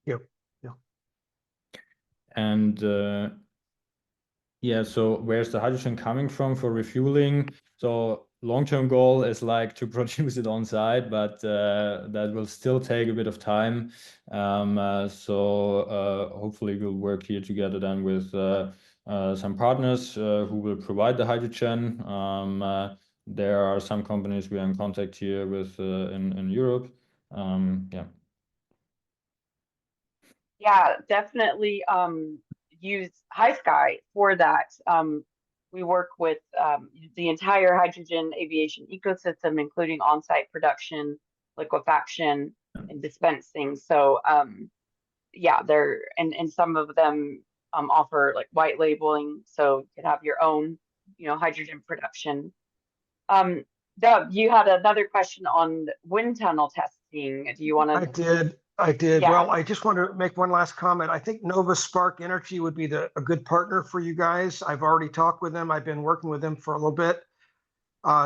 Yep.
And yeah, so where's the hydrogen coming from for refueling? So long-term goal is like to produce it on site, but that will still take a bit of time. So hopefully we'll work here together then with some partners who will provide the hydrogen. There are some companies we are in contact here with in Europe. Yeah.
Yeah, definitely use HYSKY for that. We work with the entire hydrogen aviation ecosystem, including on-site production, liquefaction, and dispensing. So yeah, and some of them offer like white labeling, so you could have your own, hydrogen production. Doug, you had another question on wind tunnel testing. Do you want to?
I did.
Yeah.
Well, I just want to make one last comment. I think Nova Spark Energy would be a good partner for you guys. I've already talked with them. I've been working with them for a little bit.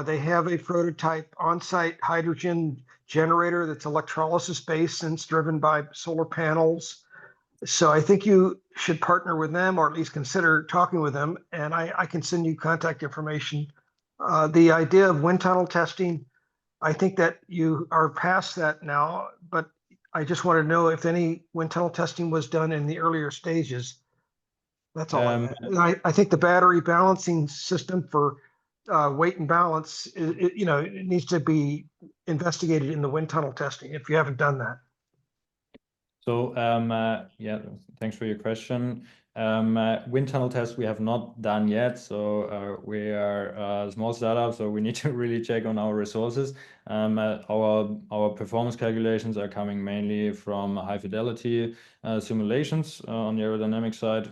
They have a prototype on-site hydrogen generator that's electrolysis based and it's driven by solar panels. So I think you should partner with them or at least consider talking with them. And I can send you contact information. The idea of wind tunnel testing, I think that you are past that now, but I just want to know if any wind tunnel testing was done in the earlier stages. That's all. I think the battery balancing system for weight and balance, it needs to be investigated in the wind tunnel testing if you haven't done that.
So yeah, thanks for your question. Wind tunnel test we have not done yet, so we are a small startup, so we need to really check on our resources. Our performance calculations are coming mainly from high fidelity simulations on the aerodynamic side,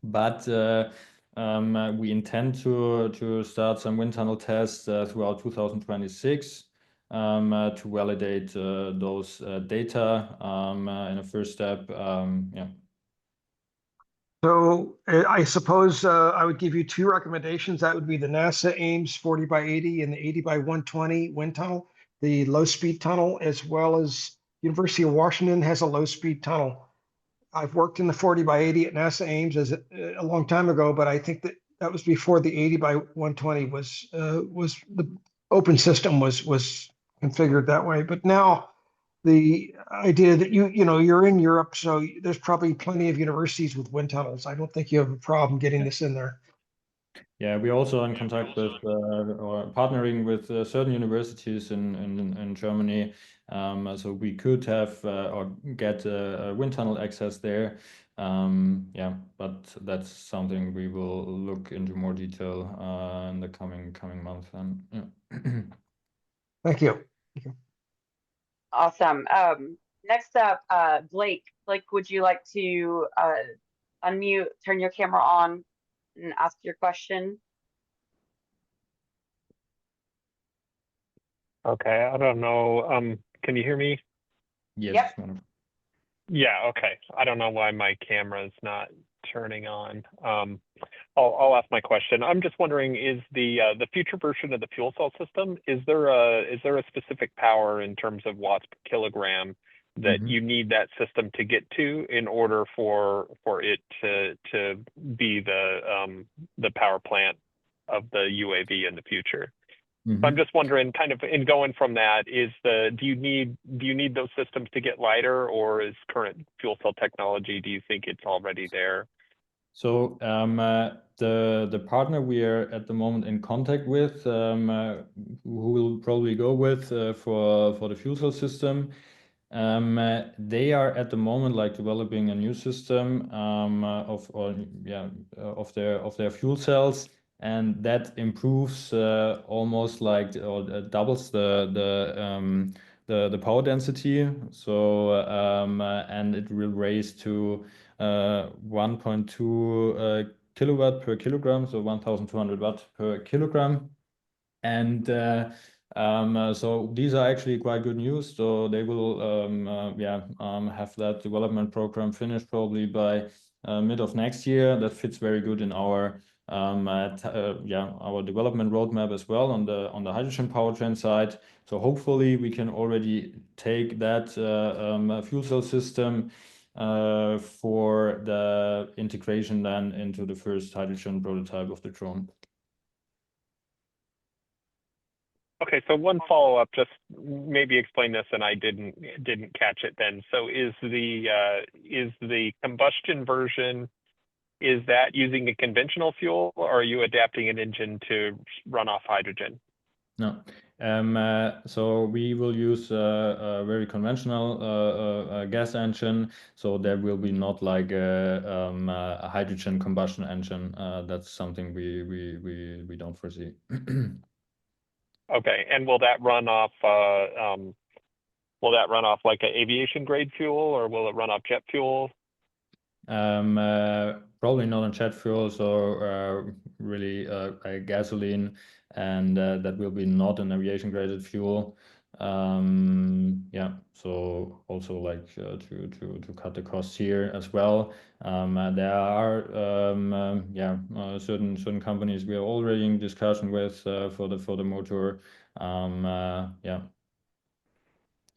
but we intend to start some wind tunnel tests throughout 2026. To validate those data in a first step. Yeah.
So I suppose I would give you two recommendations. That would be the NASA Ames 40 by 80 and the 80 by 120 wind tunnel, the low speed tunnel, as well as University of Washington has a low speed tunnel. I've worked in the 40 by 80 at NASA Ames a long time ago, but I think that was before the 80 by 120 was the open system was configured that way. But now the idea that you're in Europe, so there's probably plenty of universities with wind tunnels. I don't think you have a problem getting this in there.
Yeah, we're also in contact with or partnering with certain universities in Germany So we could have or get a wind tunnel access there. Yeah, but that's something we will look into more detail in the coming months. And yeah.
Thank you.
Awesome. Next up, Blake. Blake, would you like to unmute, turn your camera on, and ask your question?
Okay, I don't know. Can you hear me?
Yes.
Yep.
Yeah, okay. I don't know why my camera is not turning on. I'll ask my question. I'm just wondering, is the future version of the fuel cell system, is there a specific power in terms of watts per kilogram that you need that system to get to in order for it to be the power plant of the UAV in the future? So I'm just wondering, kind of in going from that, do you need those systems to get lighter, or is current fuel cell technology, do you think it's already there?
So the partner we are at the moment in contact with, who will probably go with for the fuel cell system, they are at the moment like developing a new system of their fuel cells, and that improves almost like or doubles the power density. So and it will raise to 1.2 kilowatt per kilogram, so 1,200 watt per kilogram. And so these are actually quite good news. So they will have that development program finished probably by mid of next year. That fits very good in our our development roadmap as well on the hydrogen powertrain side. So hopefully we can already take that fuel cell system for the integration then into the first hydrogen prototype of the drone.
Okay, so one follow-up, just maybe explain this, and I didn't catch it then. So is the combustion version, is that using a conventional fuel, or are you adapting an engine to run off hydrogen?
No. So we will use a very conventional gas engine. So there will be not like a hydrogen combustion engine. That's something we don't foresee.
Okay, and will that run off like an aviation grade fuel, or will it run off jet fuel?
Probably not on jet fuel, so really gasoline, and that will be not an aviation graded fuel. Yeah, so also like to cut the costs here as well. There are certain companies we are already in discussion with for the motor. Yeah.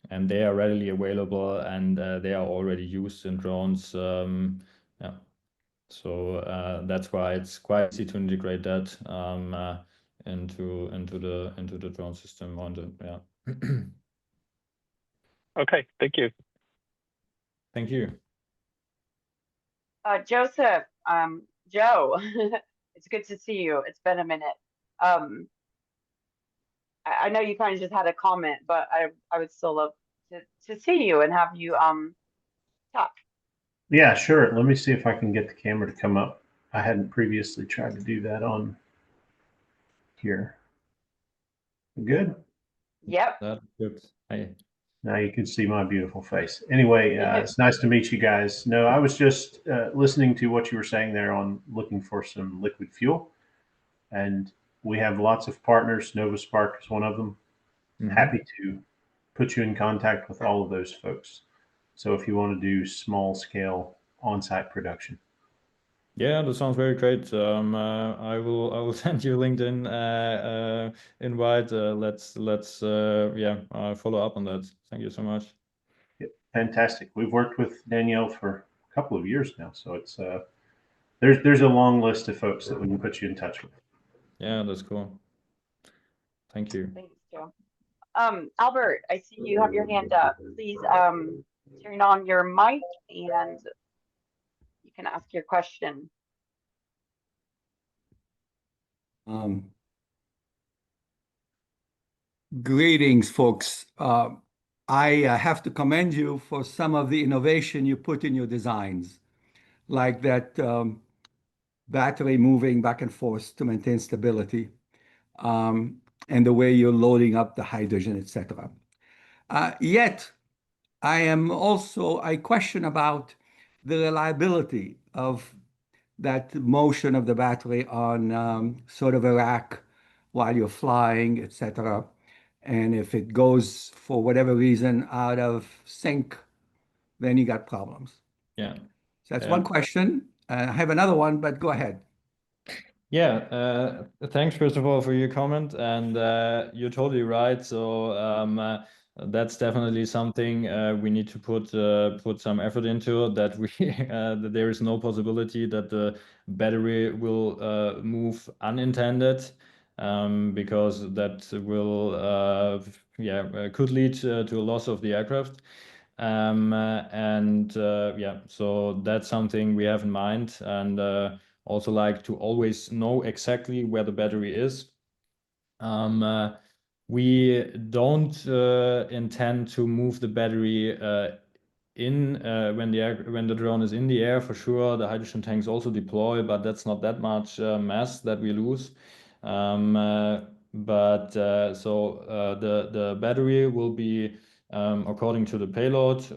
And they are readily available, and they are already used in drones. Yeah, so that's why it's quite easy to integrate that into the drone system.
Okay, thank you.
Thank you.
Joseph, Joe, it's good to see you. It's been a minute. I know you kind of just had a comment, but I would still love to see you and have you talk.
Yeah, sure. Let me see if I can get the camera to come up. I hadn't previously tried to do that on here. Good?
Yep.
That's good. Hey.
Now you can see my beautiful face. Anyway, it's nice to meet you guys. No, I was just listening to what you were saying there on looking for some liquid fuel. And we have lots of partners. NovaSpark is one of them. Happy to put you in contact with all of those folks. So if you want to do small scale on-site production.
Yeah, that sounds very great. I will send you a LinkedIn invite. Let's follow up on that. Thank you so much.
Yep, fantastic. We've worked with Danielle for a couple of years now, so it's there's a long list of folks that we can put you in touch with.
Yeah, that's cool. Thank you.
Thanks, Joe. Albert, I see you have your hand up. Please turn on your mic and you can ask your question.
Greetings, folks. I have to commend you for some of the innovation you put in your designs, like that battery moving back and forth to maintain stability, and the way you're loading up the hydrogen, etc. Yet, I question about the reliability of that motion of the battery on sort of a rack while you're flying, etc. And if it goes for whatever reason out of sync, then you got problems.
Yeah.
So that's one question. I have another one, but go ahead.
Yeah, thanks first of all for your comment, and you're totally right. So that's definitely something we need to put some effort into. That we that there is no possibility that the battery will move unintended, because that will could lead to a loss of the aircraft. Yeah, so that's something we have in mind, and also like to always know exactly where the battery is. We don't intend to move the battery in when the drone is in the air. For sure, the hydrogen tanks also deploy, but that's not that much mass that we lose. The battery will be according to the payload,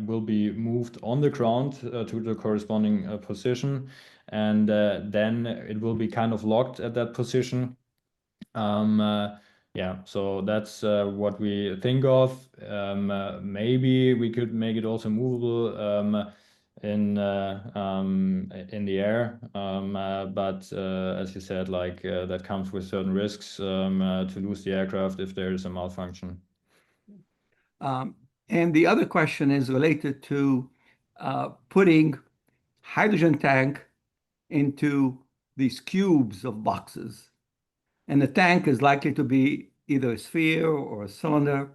will be moved on the ground to the corresponding position, and then it will be kind of locked at that position. Yeah, so that's what we think of. Maybe we could make it also movable in the air, but as you said, like that comes with certain risks to lose the aircraft if there is a malfunction.
And the other question is related to putting hydrogen tank into these cubes of boxes. And the tank is likely to be either a sphere or a cylinder,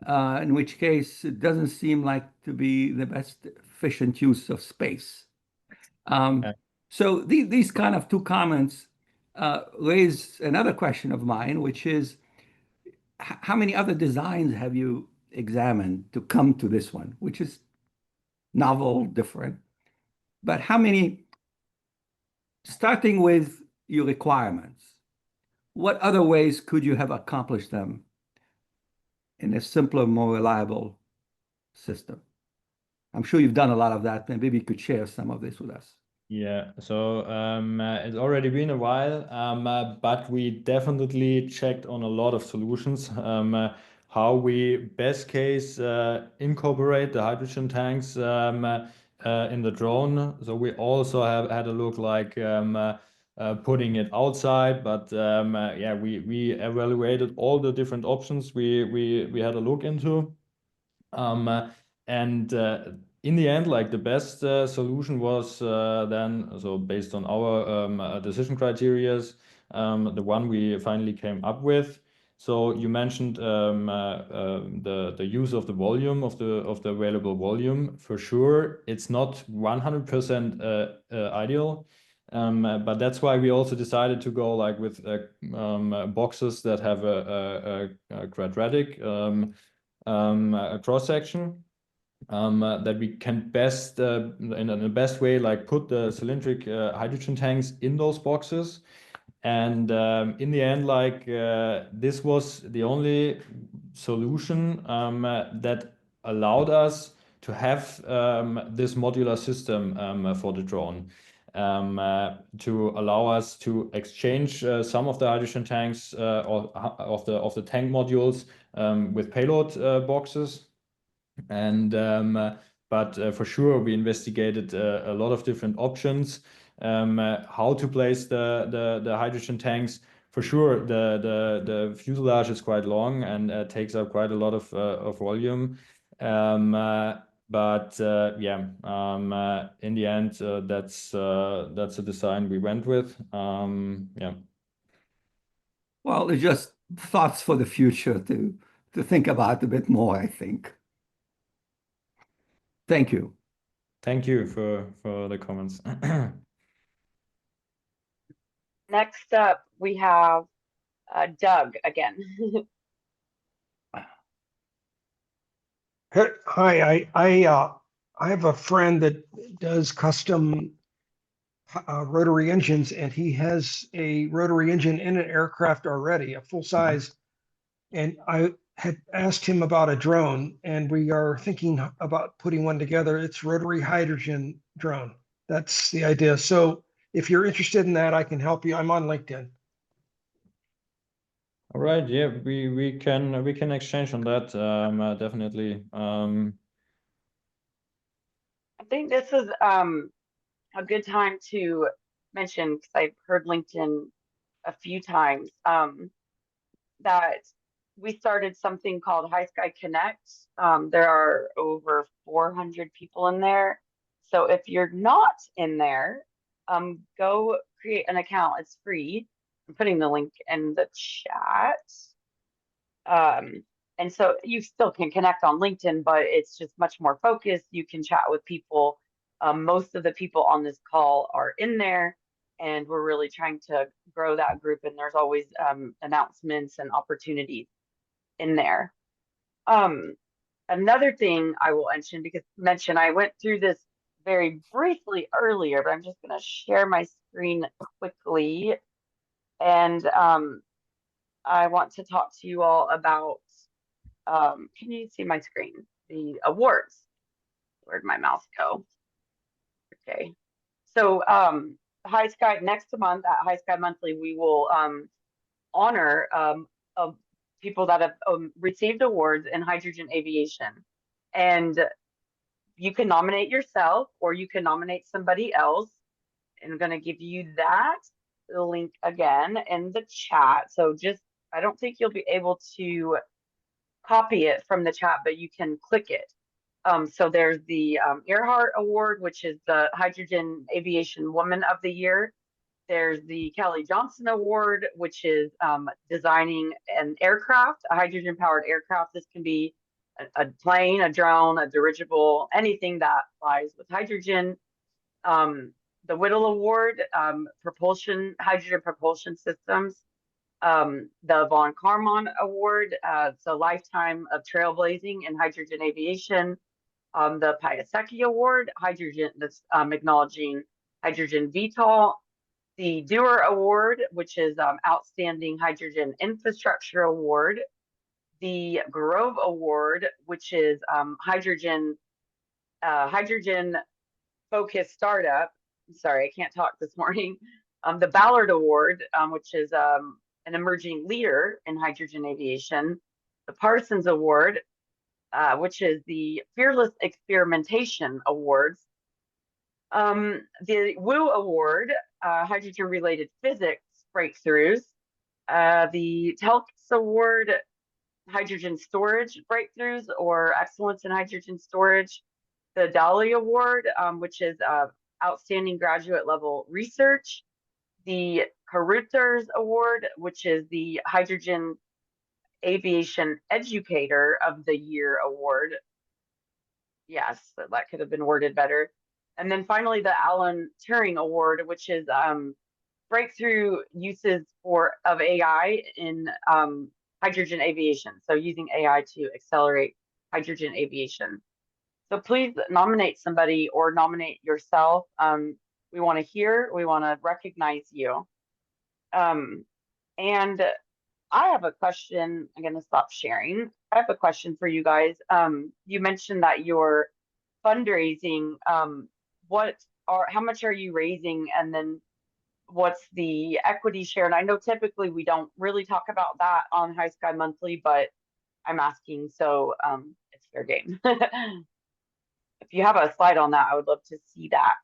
in which case it doesn't seem like to be the best efficient use of space. So these kind of two comments raise another question of mine, which is how many other designs have you examined to come to this one, which is novel, different, but how many, starting with your requirements, what other ways could you have accomplished them in a simpler, more reliable system? I'm sure you've done a lot of that, and maybe you could share some of this with us.
Yeah, so it's already been a while, but we definitely checked on a lot of solutions, how we best case incorporate the hydrogen tanks in the drone. So we also have had a look like putting it outside, but yeah, we evaluated all the different options we had a look into, and in the end, like the best solution was then, so based on our decision criterias, the one we finally came up with. So you mentioned the use of the volume of the available volume. For sure, it's not 100% ideal, but that's why we also decided to go like with boxes that have a quadratic cross section. That we can best, in the best way, like put the cylindric hydrogen tanks in those boxes. And in the end, like this was the only solution that allowed us to have this modular system for the drone, to allow us to exchange some of the hydrogen tanks or of the tank modules with payload boxes. And but for sure, we investigated a lot of different options, how to place the hydrogen tanks. For sure, the fuselage is quite long and takes up quite a lot of volume. But yeah, in the end, that's a design we went with. Yeah.
Well, it's just thoughts for the future to think about a bit more, I think. Thank you.
Thank you for the comments.
Next up, we have Doug again.
Hi, I have a friend that does custom rotary engines, and he has a rotary engine in an aircraft already, a full size. And I had asked him about a drone, and we are thinking about putting one together. It's rotary hydrogen drone. That's the idea. So if you're interested in that, I can help you. I'm on LinkedIn.
All right, yeah, we can exchange on that, definitely.
I think this is a good time to mention, because I've heard LinkedIn a few times, that we started something called HYSKY Connect. There are over 400 people in there. So if you're not in there, go create an account. It's free. I'm putting the link in the chat. And so you still can connect on LinkedIn, but it's just much more focused. You can chat with people. Most of the people on this call are in there, and we're really trying to grow that group. And there's always announcements and opportunities in there. Another thing I will mention, I went through this very briefly earlier, but I'm just going to share my screen quickly. And I want to talk to you all about, can you see my screen? The awards. Where'd my mouse go? Okay. So HYSKY, next month at HYSKY Monthly, we will honor people that have received awards in hydrogen aviation. And you can nominate yourself, or you can nominate somebody else. I'm going to give you that link again in the chat. So just, I don't think you'll be able to copy it from the chat, but you can click it. So there's the Earhart Award, which is the Hydrogen Aviation Woman of the Year. There's the Kelly Johnson Award, which is designing an aircraft, a hydrogen-powered aircraft. This can be a plane, a drone, a dirigible, anything that flies with hydrogen. The Whittle Award, hydrogen propulsion systems. The Von Karman Award, so Lifetime of Trailblazing in Hydrogen Aviation. The Piasecki Award, hydrogen, that's acknowledging hydrogen VTOL. The Dewar Award, which is Outstanding Hydrogen Infrastructure Award. The Grove Award, which is hydrogen focused startup. I'm sorry, I can't talk this morning. The Ballard Award, which is an emerging leader in hydrogen aviation. The Parsons Award, which is the Fearless Experimentation Awards. The Wu Award, hydrogen-related physics breakthroughs. The Telx Award, hydrogen storage breakthroughs or excellence in hydrogen storage. The Dali Award, which is outstanding graduate level research. The Carruthers Award, which is the Hydrogen Aviation Educator of the Year Award. Yes, that could have been worded better. And then finally, the Alan Turing Award, which is breakthrough uses of AI in hydrogen aviation. So using AI to accelerate hydrogen aviation. So please nominate somebody or nominate yourself. We want to hear, we want to recognize you. And I have a question. I'm going to stop sharing. I have a question for you guys. You mentioned that you're fundraising. How much are you raising? And then what's the equity share? And I know typically we don't really talk about that on HYSKY Monthly, but I'm asking, so it's fair game. If you have a slide on that, I would love to see that.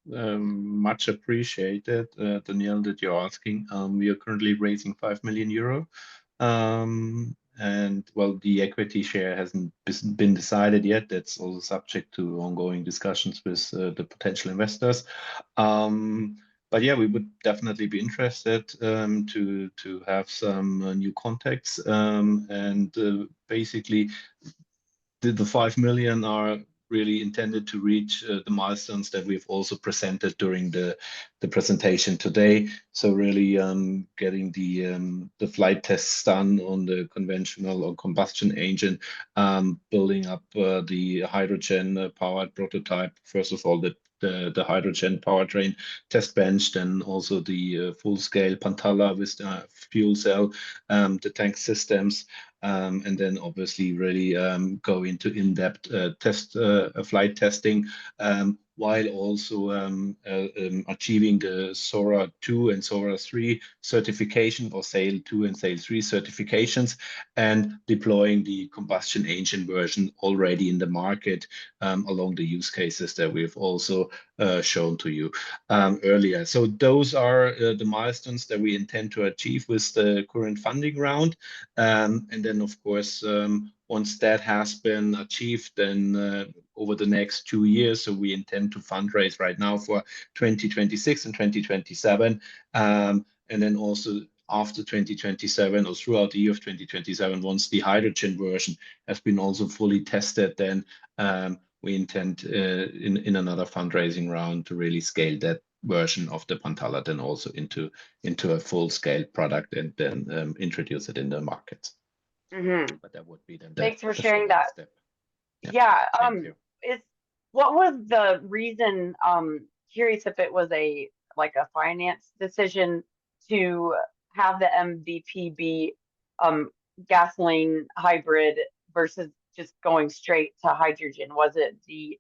Much appreciated, Danielle, that you're asking. We are currently raising 5 million euro. And well, the equity share hasn't been decided yet. That's also subject to ongoing discussions with the potential investors. But yeah, we would definitely be interested to have some new contacts. And basically, the 5 million are really intended to reach the milestones that we've also presented during the the presentation today. So really getting the flight tests done on the conventional or combustion engine, building up the hydrogen powered prototype. First of all, the hydrogen powertrain test bench, then also the full-scale Pantala with the fuel cell, the tank systems, and then obviously really go into in-depth flight testing, while also achieving the SORA 2 and SORA 3 certification, or SAIL 2 and SAIL 3 certifications, and deploying the combustion engine version already in the market along the use cases that we've also shown to you earlier. So those are the milestones that we intend to achieve with the current funding round. And then, of course, once that has been achieved, then over the next 2 years, so we intend to fundraise right now for 2026 and 2027. And then also after 2027, or throughout the year of 2027, once the hydrogen version has been also fully tested, then we intend in another fundraising round to really scale that version of the Pantala then also into a full-scale product, and then introduce it in the market. But that would be then
Thanks for sharing that.
step.
Yeah.
Thank you.
What was the reason? Curious if it was a finance decision to have the MVP be gasoline hybrid versus just going straight to hydrogen. Was it the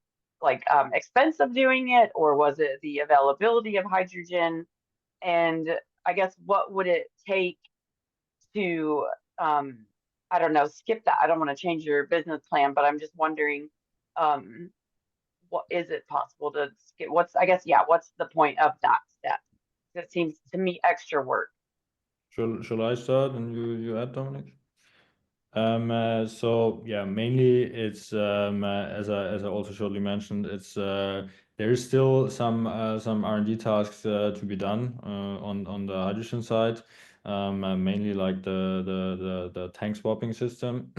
expense of doing it, or was it the availability of hydrogen? And I guess what would it take to I don't know, skip that? I don't want to change your business plan, but I'm just wondering, what is it possible to skip? What's the point of that step? It seems to me extra work.
Shall I start and you add, Dominic? So yeah, mainly it's as I also shortly mentioned, it's there is still some R&D tasks to be done on the hydrogen side, mainly like the tank swapping system.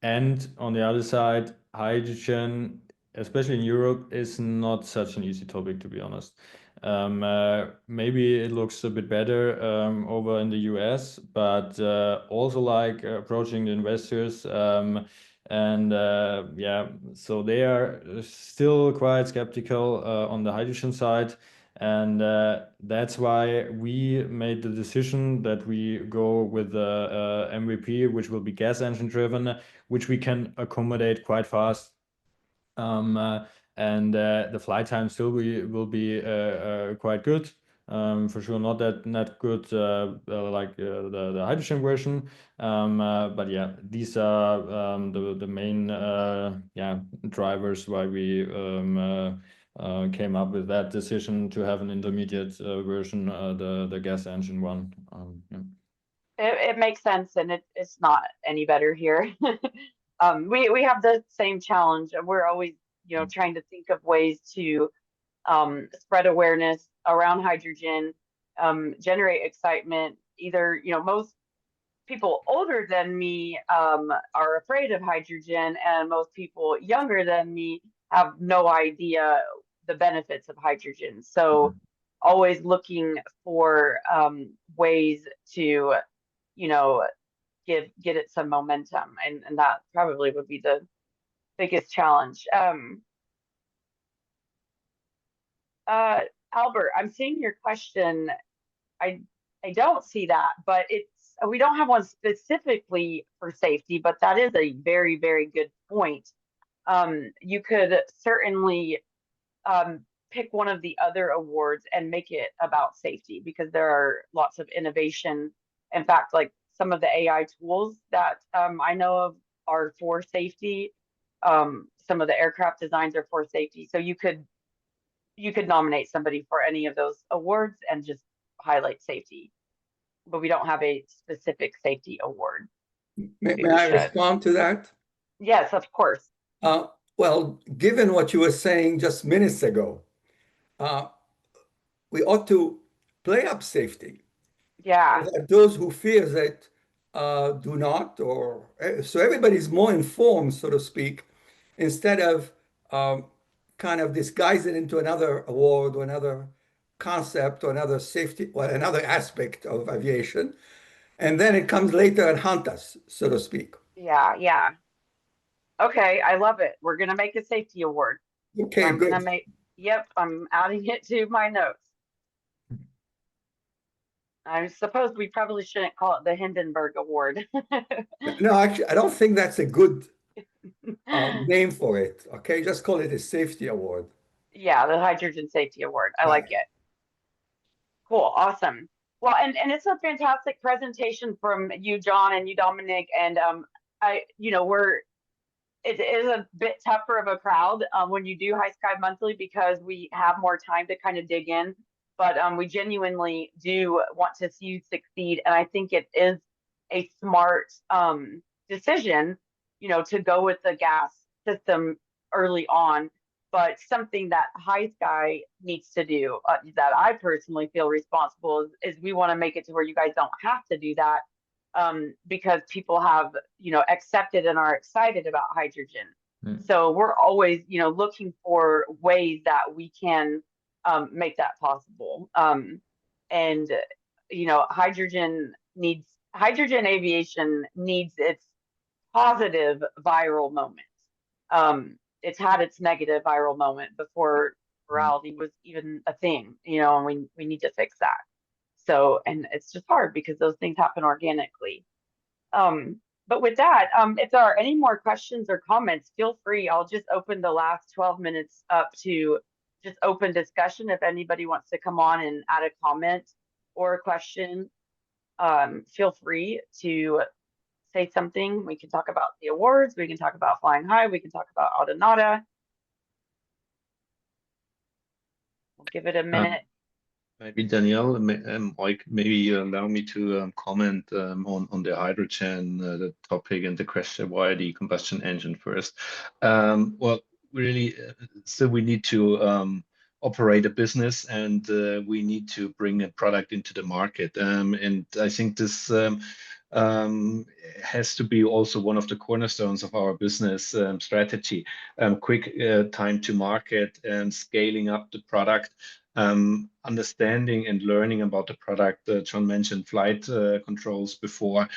And on the other side, hydrogen, especially in Europe, is not such an easy topic, to be honest. Maybe it looks a bit better over in the US, but also like approaching the investors, and yeah, so they are still quite skeptical on the hydrogen side. And that's why we made the decision that we go with the MVP, which will be gas engine driven, which we can accommodate quite fast. And the flight time still will be quite good. For sure, not good like the hydrogen version. But yeah, these are the main drivers why we came up with that decision to have an intermediate version, the gas engine one. Yeah.
It makes sense, and it's not any better here. We have the same challenge. We're always trying to think of ways to spread awareness around hydrogen, generate excitement. Either most people older than me are afraid of hydrogen, and most people younger than me have no idea the benefits of hydrogen. So always looking for ways to get it some momentum, and that probably would be the biggest challenge. Albert, I'm seeing your question. I don't see that, but we don't have one specifically for safety, but that is a very, very good point. You could certainly pick one of the other awards and make it about safety, because there are lots of innovation. In fact, like some of the AI tools that I know of are for safety. Some of the aircraft designs are for safety. So you could nominate somebody for any of those awards and just highlight safety. But we don't have a specific safety award.
May I respond to that?
Yes, of course.
Well, given what you were saying just minutes ago, we ought to play up safety.
Yeah.
Those who fear that do not, so everybody's more informed, so to speak, instead of kind of disguise it into another award or another concept or another safety or another aspect of aviation. And then it comes later and haunt us, so to speak.
Yeah, yeah. Okay, I love it. We're gonna make a safety award.
Okay,
I'm
good.
gonna make, yep, I'm adding it to my notes. I suppose we probably shouldn't call it the Hindenburg Award.
No, actually, I don't think that's a good name for it. Okay, just call it a safety award.
Yeah, the Hydrogen Safety Award. I like it. Cool, awesome. Well, and it's a fantastic presentation from you, John, and you, Dominic, and it is a bit tougher of a crowd when you do HYSKY Monthly because we have more time to kind of dig in. But we genuinely do want to see you succeed, and I think it is a smart decision, to go with the gas system early on. But something that HYSKY needs to do, that I personally feel responsible is we want to make it to where you guys don't have to do that, because people have, accepted and are excited about hydrogen. So we're always, looking for ways that we can make that possible. And hydrogen aviation needs its positive viral moment. It's had its negative viral moment before virality was even a thing, and we need to fix that. So, and it's just hard because those things happen organically. But with that, if there are any more questions or comments, feel free. I'll just open the last 12 minutes up to just open discussion. If anybody wants to come on and add a comment or a question, feel free to say something. We can talk about the awards. We can talk about flying high. We can talk about Autonata. We'll give it a minute.
Maybe Danielle, Mike, maybe allow me to comment on the hydrogen, the topic and the question, why the combustion engine first? Well, really, so we need to operate a business, and we need to bring a product into the market. And I think this has to be also one of the cornerstones of our business strategy. Quick time to market and scaling up the product. Understanding and learning about the product. John mentioned flight controls before.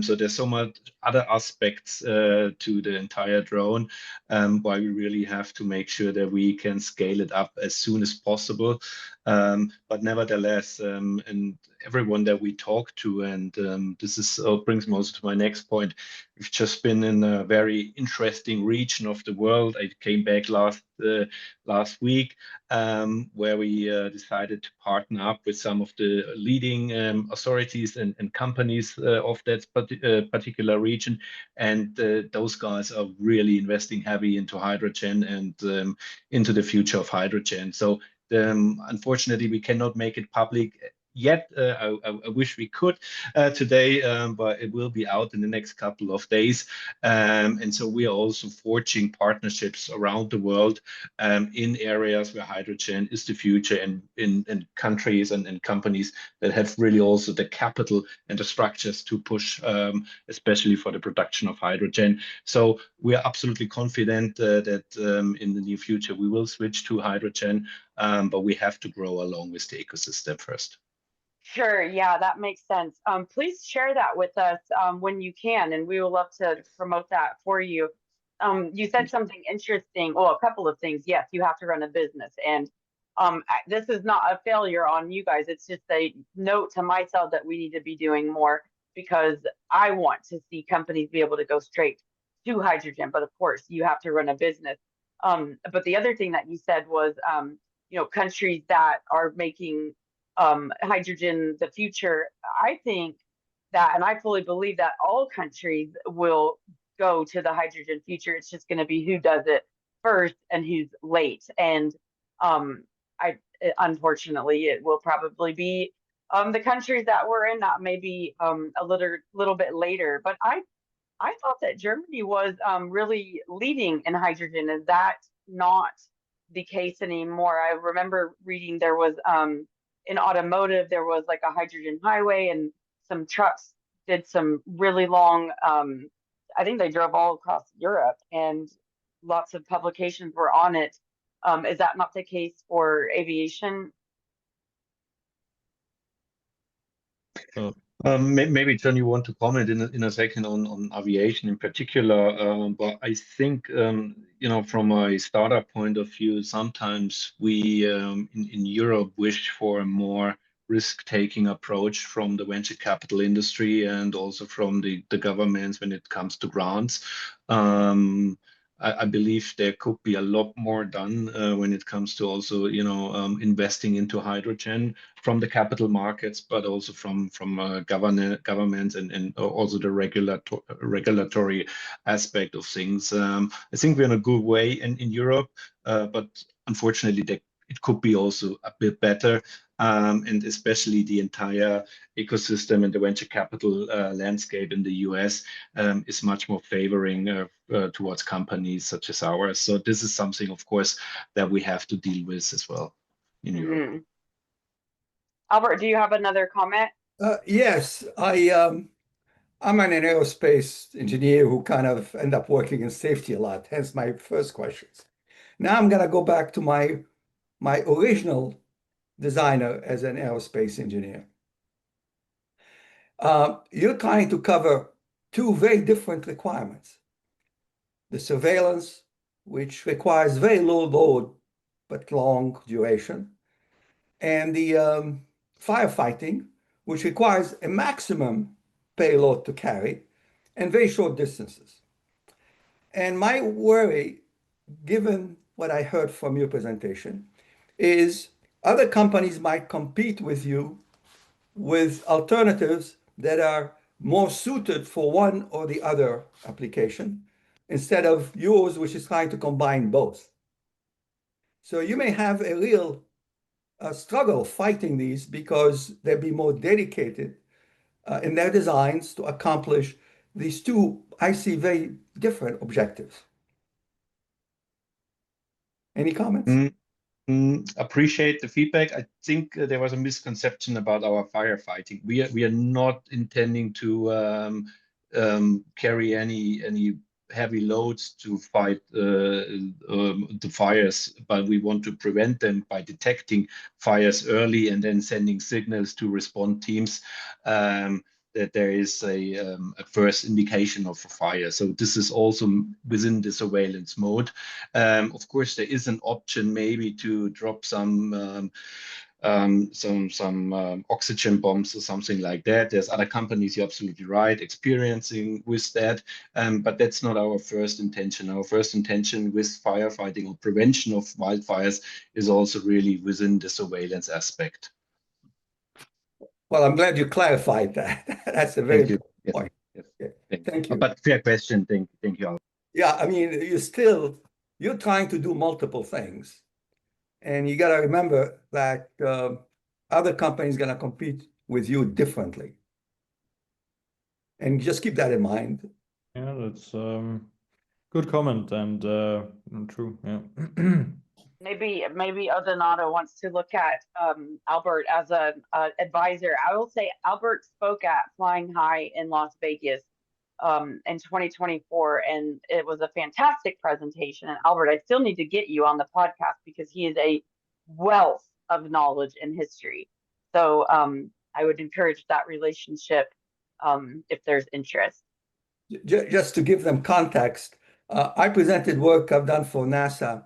So there's so much other aspects to the entire drone, why we really have to make sure that we can scale it up as soon as possible. But nevertheless, and everyone that we talk to, and this is brings me also to my next point. We've just been in a very interesting region of the world. I came back last week, where we decided to partner up with some of the leading authorities and companies of that particular region. And those guys are really investing heavy into hydrogen and into the future of hydrogen. So unfortunately, we cannot make it public yet. I wish we could today, but it will be out in the next couple of days. And so we are also forging partnerships around the world in areas where hydrogen is the future, and in countries and companies that have really also the capital and the structures to push, especially for the production of hydrogen. So we are absolutely confident that in the near future we will switch to hydrogen, but we have to grow along with the ecosystem first.
Sure, yeah, that makes sense. Please share that with us when you can, and we will love to promote that for you. You said something interesting. Well, a couple of things. Yes, you have to run a business, and this is not a failure on you guys. It's just a note to myself that we need to be doing more, because I want to see companies be able to go straight to hydrogen. But of course, you have to run a business. But the other thing that you said was, countries that are making hydrogen the future. I think that, and I fully believe that all countries will go to the hydrogen future. It's just going to be who does it first and who's late. And unfortunately, it will probably be the countries that we're in, that maybe a little bit later. But I thought that Germany was really leading in hydrogen. Is that not the case anymore? I remember reading there was in automotive, there was like a hydrogen highway, and some trucks did some really long, I think they drove all across Europe, and lots of publications were on it. Is that not the case for aviation?
Maybe John, you want to comment in a second on aviation in particular, but I think from a startup point of view, sometimes we in Europe wish for a more risk-taking approach from the venture capital industry and also from the governments when it comes to grants. I believe there could be a lot more done when it comes to also investing into hydrogen from the capital markets, but also from governments and also the regulatory aspect of things. I think we're in a good way in Europe, but unfortunately, it could be also a bit better. And especially the entire ecosystem and the venture capital landscape in the US is much more favoring towards companies such as ours. So this is something, of course, that we have to deal with as well in Europe.
Albert, do you have another comment?
Yes, I'm an aerospace engineer who kind of end up working in safety a lot, hence my first questions. Now I'm going to go back to my original designer as an aerospace engineer. You're trying to cover two very different requirements. The surveillance, which requires very low load but long duration, and the firefighting, which requires a maximum payload to carry and very short distances. And my worry, given what I heard from your presentation, is other companies might compete with you with alternatives that are more suited for one or the other application instead of yours, which is trying to combine both. So you may have a real struggle fighting these because they'll be more dedicated in their designs to accomplish these two, I see, very different objectives. Any comments?
Appreciate the feedback. I think there was a misconception about our firefighting. We are not intending to carry any heavy loads to fight the fires, but we want to prevent them by detecting fires early and then sending signals to response teams that there is a first indication of a fire. So this is also within the surveillance mode. Of course, there is an option maybe to drop some oxygen bombs or something like that. There's other companies, you're absolutely right, experiencing with that, but that's not our first intention. Our first intention with firefighting or prevention of wildfires is also really within the surveillance aspect.
Well, I'm glad you clarified that. That's a very important point.
Yes.
Thank you.
But fair question. Thank you.
Yeah, I mean, you're trying to do multiple things. And you got to remember that other companies are going to compete with you differently. And just keep that in mind.
Yeah, that's good comment and true. Yeah.
Maybe Odonato wants to look at Albert as an advisor. I will say Albert spoke at Flying High in Las Vegas in 2024, and it was a fantastic presentation. And Albert, I still need to get you on the podcast because he is a wealth of knowledge in history. So I would encourage that relationship if there's interest.
Just to give them context, I presented work I've done for NASA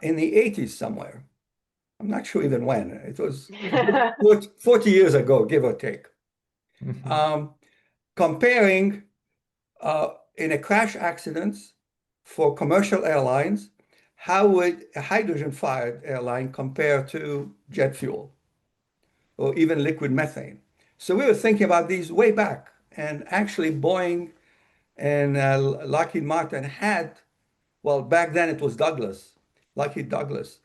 in the 80s somewhere. I'm not sure even when. It was 40 years ago, give or take. Comparing in a crash accidents for commercial airlines, how would a hydrogen-fired airline compare to jet fuel or even liquid methane? So we were thinking about these way back, and actually Boeing and Lockheed Martin had, well, back then it was Lockheed Douglas,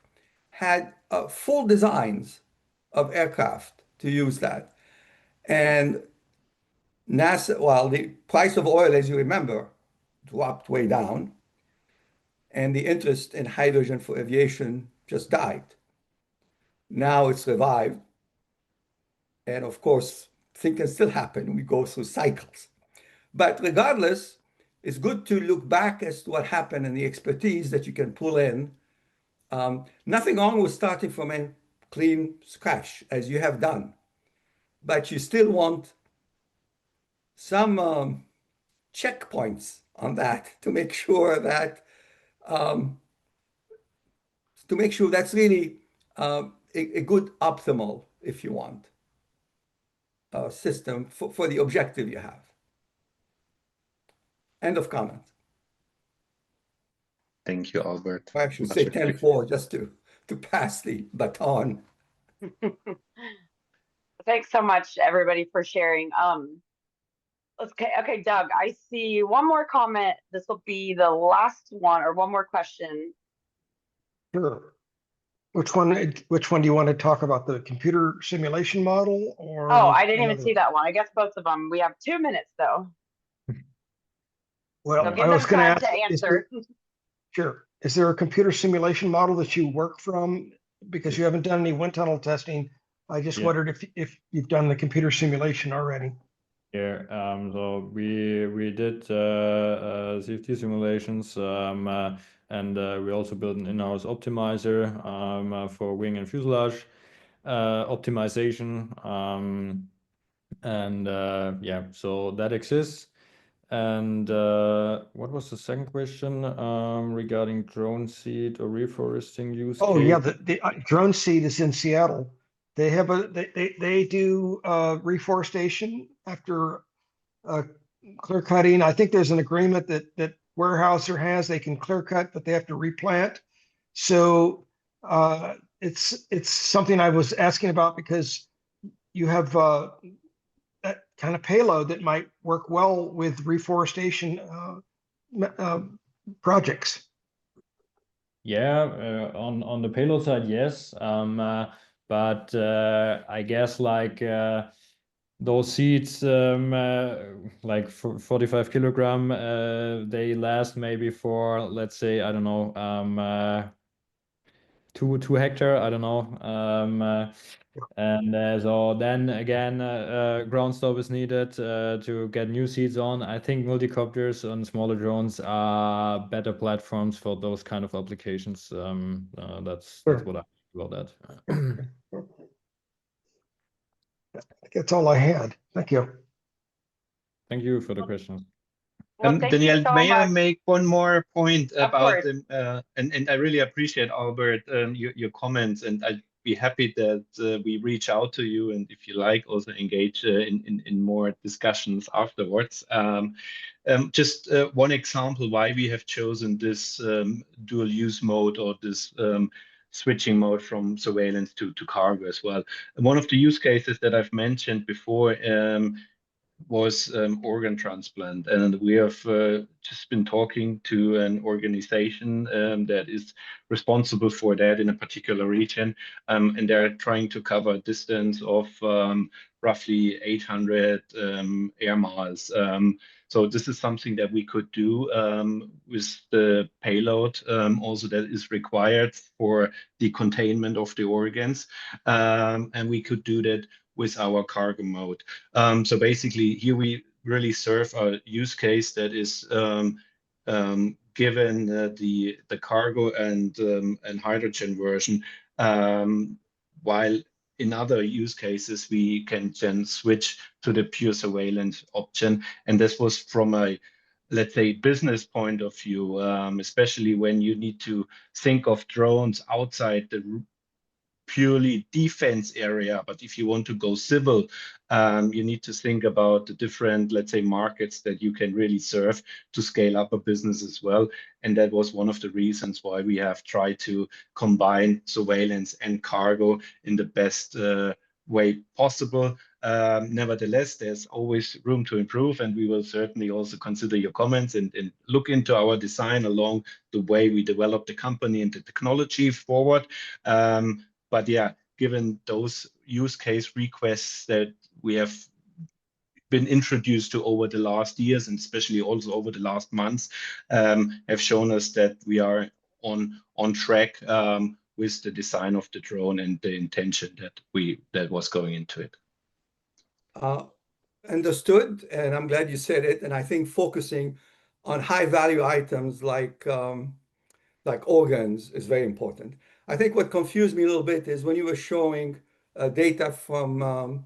had full designs of aircraft to use that. And NASA, well, the price of oil, as you remember, dropped way down, and the interest in hydrogen for aviation just died. Now it's revived. And of course, things can still happen. We go through cycles. But regardless, it's good to look back as to what happened and the expertise that you can pull in Nothing wrong with starting from a clean scratch, as you have done, but you still want some checkpoints on that to make sure that that's really a good optimal, if you want, system for the objective you have. End of comment.
Thank you, Albert.
Or I should
Much
say
appreciated.
10-4, just to pass the baton.
Thanks so much, everybody, for sharing. Okay, Doug, I see one more comment. This will be the last one, or one more question.
Sure. Which one do you want to talk about? The computer simulation model or?
Oh, I didn't even
another
see
one?
that one. I guess both of them. We have 2 minutes, though.
Well,
So
I
give
was
them
going to
time
ask,
to answer.
sure. Is there a computer simulation model that you work from? Because you haven't done any wind tunnel testing. I just
Yeah.
wondered if you've done the computer simulation already.
Yeah, so we did CFD simulations, and we also built an in-house optimizer for wing and fuselage optimization, and yeah, so that exists. And what was the second question regarding drone seed or reforesting use
Oh
case?
yeah, the drone seed is in Seattle. They have they do reforestation after clear cutting. I think there's an agreement that Weyerhaeuser has. They can clear cut, but they have to replant. So it's something I was asking about because you have that kind of payload that might work well with reforestation projects.
Yeah, on the payload side, yes. But I guess like those seeds, like 45 kilogram, they last maybe for, let's say, I don't know, 2 hectare, I don't know. And so then again, ground stop is needed to get new seeds on. I think multicopters and smaller drones are better platforms for those kind of applications. That's
Sure.
what I think about that.
That's all I had. Thank you.
Thank you for the question.
Well, thank
Danielle,
you so
may I
much.
make one more point
Of
about
course.
and I really appreciate, Albert, your comments, and I'd be happy that we reach out to you, and if you like, also engage in more discussions afterwards. Just one example why we have chosen this dual use mode, or this switching mode from surveillance to cargo as well. And one of the use cases that I've mentioned before was organ transplant, and we have just been talking to an organization that is responsible for that in a particular region, and they're trying to cover a distance of roughly 800 air miles. So this is something that we could do with the payload also that is required for the containment of the organs, and we could do that with our cargo mode. So basically, here we really serve a use case that is given the cargo and hydrogen version, while in other use cases we can then switch to the pure surveillance option. And this was from a, let's say, business point of view, especially when you need to think of drones outside the purely defense area. But if you want to go civil, you need to think about the different, let's say, markets that you can really serve to scale up a business as well. And that was one of the reasons why we have tried to combine surveillance and cargo in the best way possible. Nevertheless, there's always room to improve, and we will certainly also consider your comments and look into our design along the way we develop the company and the technology forward. But yeah, given those use case requests that we have been introduced to over the last years, and especially also over the last months, have shown us that we are on track with the design of the drone and the intention that was going into it.
Understood, and I'm glad you said it. And I think focusing on high value items like like organs, is very important. I think what confused me a little bit is when you were showing data from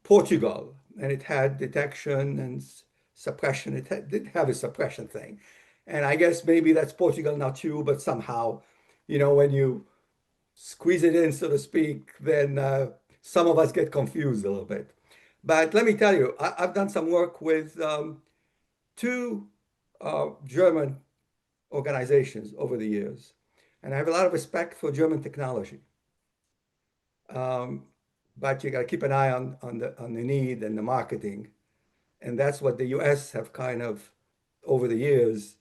Portugal, and it had detection and suppression. It did have a suppression thing. And I guess maybe that's Portugal, not you, but somehow, when you squeeze it in, so to speak, then some of us get confused a little bit. But let me tell you, I've done some work with two German organizations over the years, and I have a lot of respect for German technology. But you got to keep an eye on the need and the marketing, and that's what the US have kind of over the years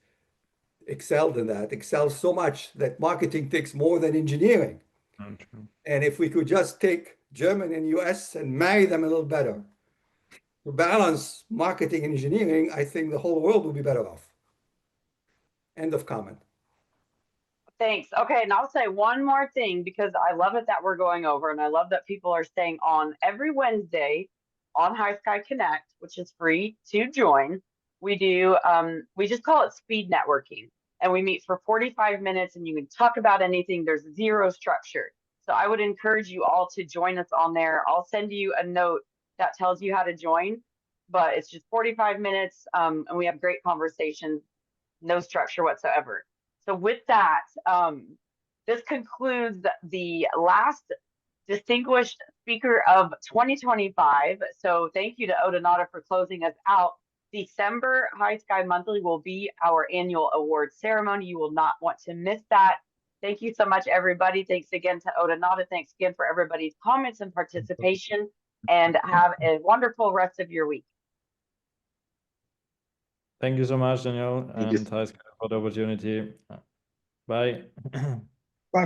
excelled in that, excelled so much that marketing takes more than engineering. And if we could just take German and US and marry them a little better to balance marketing and engineering, I think the whole world would be better off. End of comment.
Thanks. Okay, and I'll say one more thing because I love it that we're going over, and I love that people are staying on every Wednesday on HYSKY Connect, which is free to join. We do, we just call it speed networking, and we meet for 45 minutes and you can talk about anything. There's zero structure. So I would encourage you all to join us on there. I'll send you a note that tells you how to join, but it's just 45 minutes, and we have great conversations, no structure whatsoever. So with that, this concludes the last distinguished speaker of 2025. So thank you to Odonata for closing us out. December HYSKY Monthly will be our annual award ceremony. You will not want to miss that. Thank you so much, everybody. Thanks again to Odonata. Thanks again for everybody's comments and participation, and have a wonderful rest of your week.
Thank you so much, Danielle,
Thank you.
and HYSKY for the opportunity. Bye.
Bye-bye.